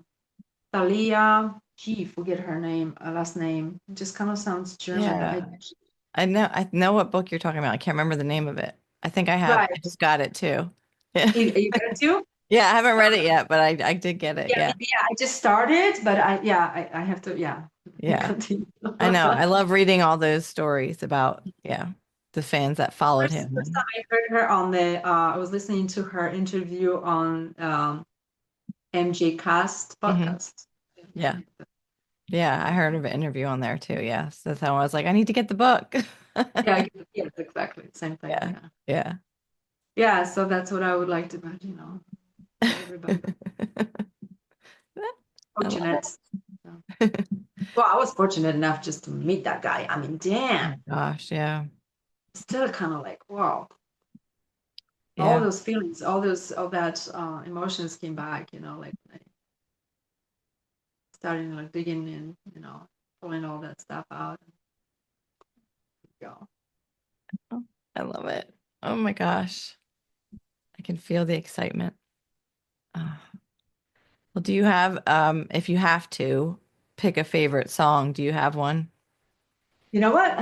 Thalia. Gee, forget her name, last name. It just kind of sounds German. Yeah. I know what book you're talking about. I can't remember the name of it. I think I have. I Right. just got it too. Yeah. You got it too? Yeah, I haven't read it yet, but I did get it. Yeah, Yeah. yeah. I just started, but I have to, yeah, Yeah. continue. I know. I love reading all those stories about, yeah, the fans that followed First time him. I heard her I was listening to her interview on MJ Cast Hmm. podcast. Yeah. Yeah. I heard of an interview on there too. Yes. That's how I was like, I need to get the book. Yeah, yes, exactly. Same thing. Yeah. Yeah. Yeah. Yeah. So that's what I would like to, tell everybody. I love Fortunate. So- it. Well, I was fortunate enough just to meet that guy. I mean, Oh damn. my gosh. Yeah. Still kind of like, wow. All Yeah. those feelings, all that emotions came back, like starting like digging in, pulling all that stuff out. Yeah. Oh, I love it. Oh my gosh. I can feel the excitement. Ah. Well, do you have, if you have to pick a favorite song, do you have one? You know what?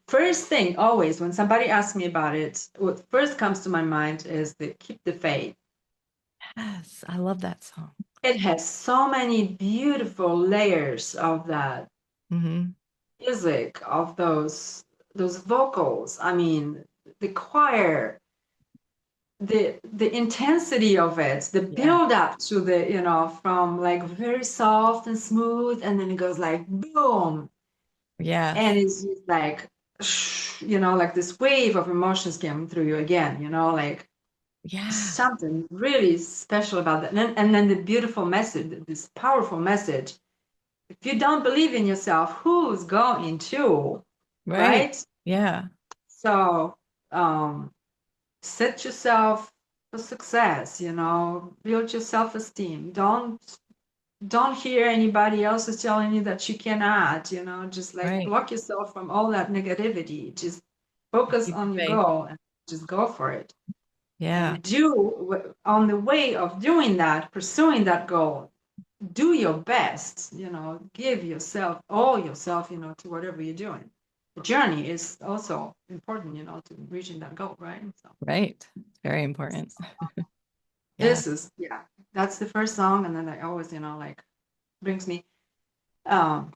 First thing, always, when somebody asks me about it, what first comes to my mind is the Keep the Faith. Yes, I love that song. It has so many beautiful layers of that Hmm. music, of those vocals. I mean, the choir, the intensity of it, the Yeah. build up to the, from like very soft and smooth, and then it goes like boom, and Yes. it's just like like this wave of emotions coming through you again, like Yeah. something really special about that. And then the beautiful message, this powerful message. If you don't believe in yourself, who's going to, Right. right? Yeah. So set yourself. for success, build your self-esteem. Don't hear anybody else is telling you that you cannot, just like Right. block yourself from all that negativity. Just focus Keep the on your faith. goal and just go for it. Yeah. And on the way of doing that, pursuing that goal, do your best, give yourself, all yourself, to whatever you're doing. The journey is also important, to reaching that goal, right? So Right. Very important. Yeah. yeah, that's the first song. And then I always, like brings me, um,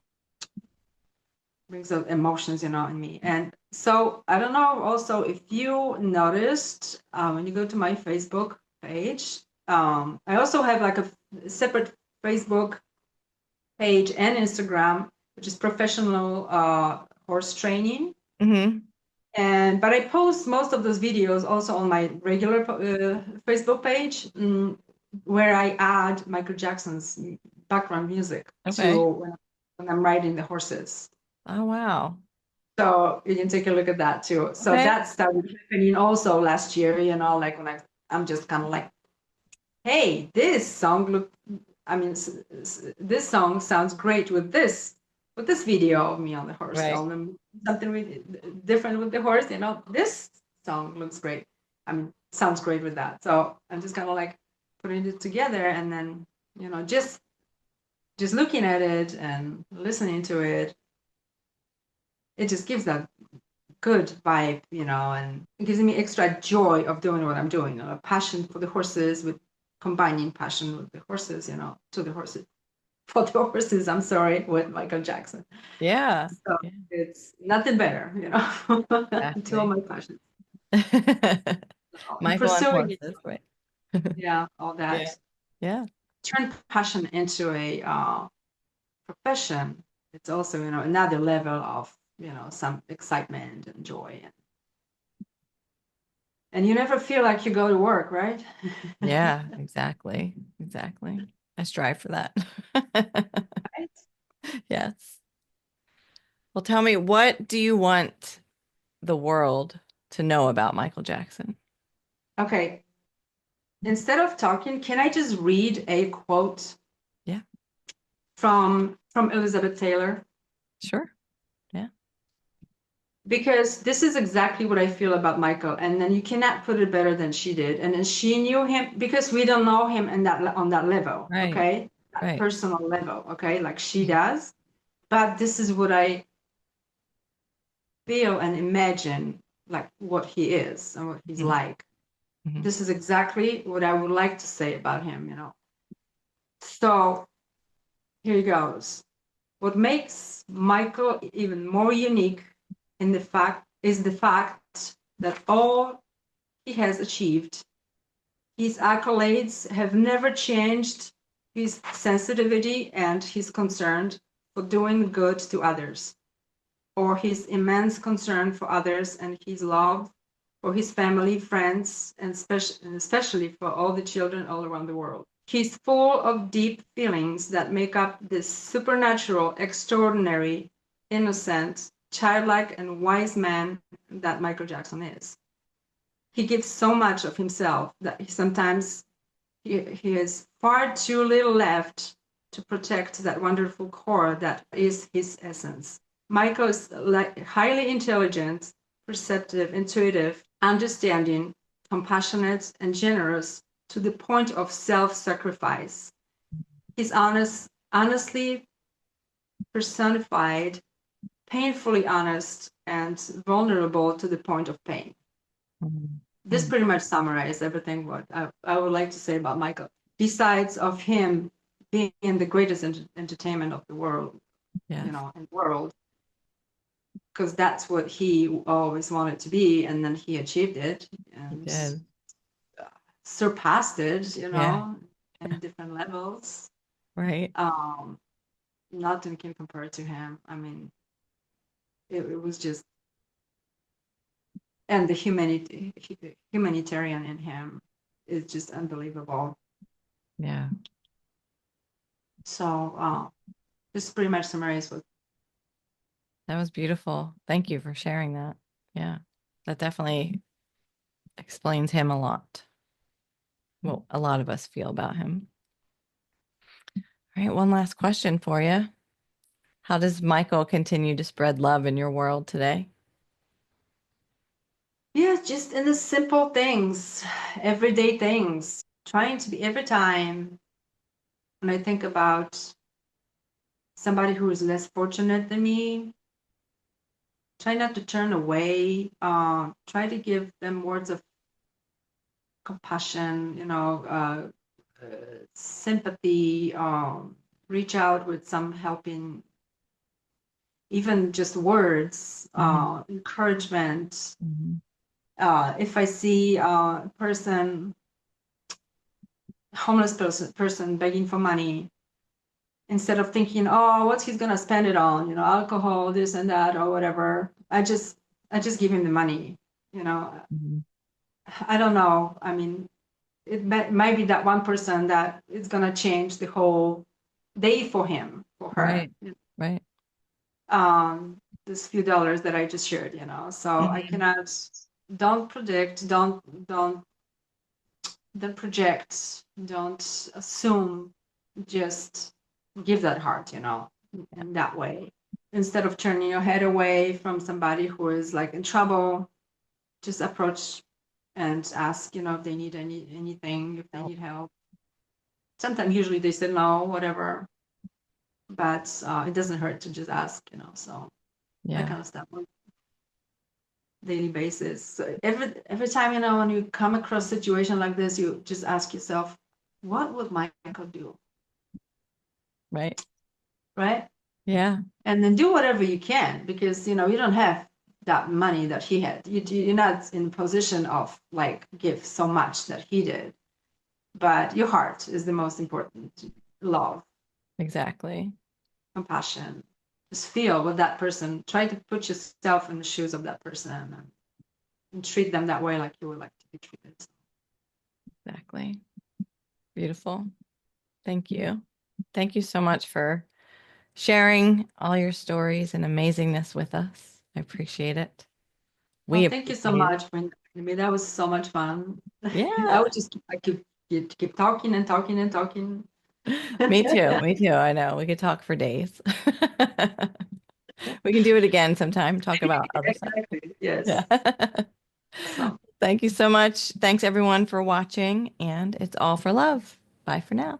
brings up emotions, in me. And so I don't know also if you noticed when you go to my Facebook page, I also have like a separate Facebook page and Instagram, which is professional horse training. Hmm. But I post most of those videos also on my regular Facebook page, where I add Michael Jackson's background music to Okay. when I'm riding the horses. Oh, wow. So you can take a look at that too. So Okay. that started happening also last year, like when I'm just kind of like, hey, this song this song sounds great with this video of me on the horse. Right. Something really different with the horse, this song looks great. Sounds great with that. So I'm just kind of like putting it together, and then, just looking at it and listening to it, it just gives that good vibe, and it gives me extra joy of doing what I'm doing. A passion for the horses with combining passion with the horses, to the horses for the horses. I'm sorry, with Michael Jackson. Yeah. So Yeah. it's nothing better, to all Exactly. my passions. And Michael and pursuing it, horses. Right. yeah, all Yeah. that. Yeah. Turn passion into a profession. It's also, another level of, some excitement and joy, and you never feel like you go to work, right? Yeah. Exactly. Exactly. I strive for that. Right? Yes. Well, tell me, what do you want the world to know about Michael Jackson? Okay. Instead of talking, can I just read a quote Yeah. from Elizabeth Taylor? Sure. Yeah. Because this is exactly what I feel about Michael, and then you cannot put it better than she did. And then she knew him, because we don't know him on that level, Right. okay, that Right. personal level, okay, like she does. But this is what I feel and imagine, like what he is and what he's Mhm. like. Mhm. This is exactly what I would like to say about him, So here goes. What makes Michael even more unique is the fact that all he has achieved, his accolades have never changed his sensitivity and his concern for doing good to others, or his immense concern for others and his love for his family, friends, and especially for all the children all around the world. He's full of deep feelings that make up this supernatural, extraordinary, innocent, childlike, and wise man that Michael Jackson is. He gives so much of himself that he has far too little left to protect that wonderful core that is his essence. Michael is highly intelligent, perceptive, intuitive, understanding, compassionate, and generous to the point of self-sacrifice. He's honestly personified, painfully honest, and vulnerable to the point of pain. Mhm. This Mhm. pretty much summarizes everything what I would like to say about Michael. Besides of him being the greatest entertainment of the world, Yes. in the world, because that's what he always wanted to be, and then he achieved it He and did. surpassed it, Yeah. in different levels. Right. Um, Nothing can compare to him. I mean, it was just, and the humanitarian in him is just unbelievable. Yeah. So this pretty much summarizes what. That was beautiful. Thank you for sharing that. Yeah. That definitely explains him a lot. well, a lot of us feel about him. All right, one last question for you. How does Michael continue to spread love in your world today? Yeah, just in the simple things, everyday things, trying to be every time when I think about somebody who is less fortunate than me, try not to turn away, try to give them words of compassion, sympathy, reach out with some helping, even just words, Mhm. encouragement. Mhm. If I see a person, homeless person begging for money, instead of thinking, oh, what's he's gonna spend it on, alcohol, this and that, or whatever, I just give him the money. You know, Mhm. I don't know. I mean, might be that one person that is gonna change the whole day for him, for her. Right, right. This few dollars that I just shared, So I Mhm. cannot, don't predict, don't project, don't assume, just give that heart, Yeah, in that way. Instead of turning your head away from somebody who is like in trouble, just approach and ask, if they need anything, if they no, need help. Sometimes usually they say no, whatever, but it doesn't hurt to just ask, so that yeah, kind of stuff on a daily basis. So every time, when you come across a situation like this, you just ask yourself, what would Michael do? right. Right? Yeah, And then do whatever you can, because you don't have that money that he had. You're not in a position of like give so much that he did, but your heart is the most important. Love, exactly. compassion, just feel what that person, try to put yourself in the shoes of that person, and treat them that way, like you would like to be treated. Exactly. Beautiful. Thank you. Thank you so much for sharing all your stories and amazingness with us. I appreciate it. Well, We thank you so appreciate it. much for inviting me. That was so much fun. I Yeah, would just I could keep talking and talking and talking. me too. Me too. I know. We could talk for days. We can do it again sometime, talk about other stuff. Exactly. Yeah. Yes. Awesome. Thank you so much. Thanks everyone for watching, and it's all for love. Bye for now.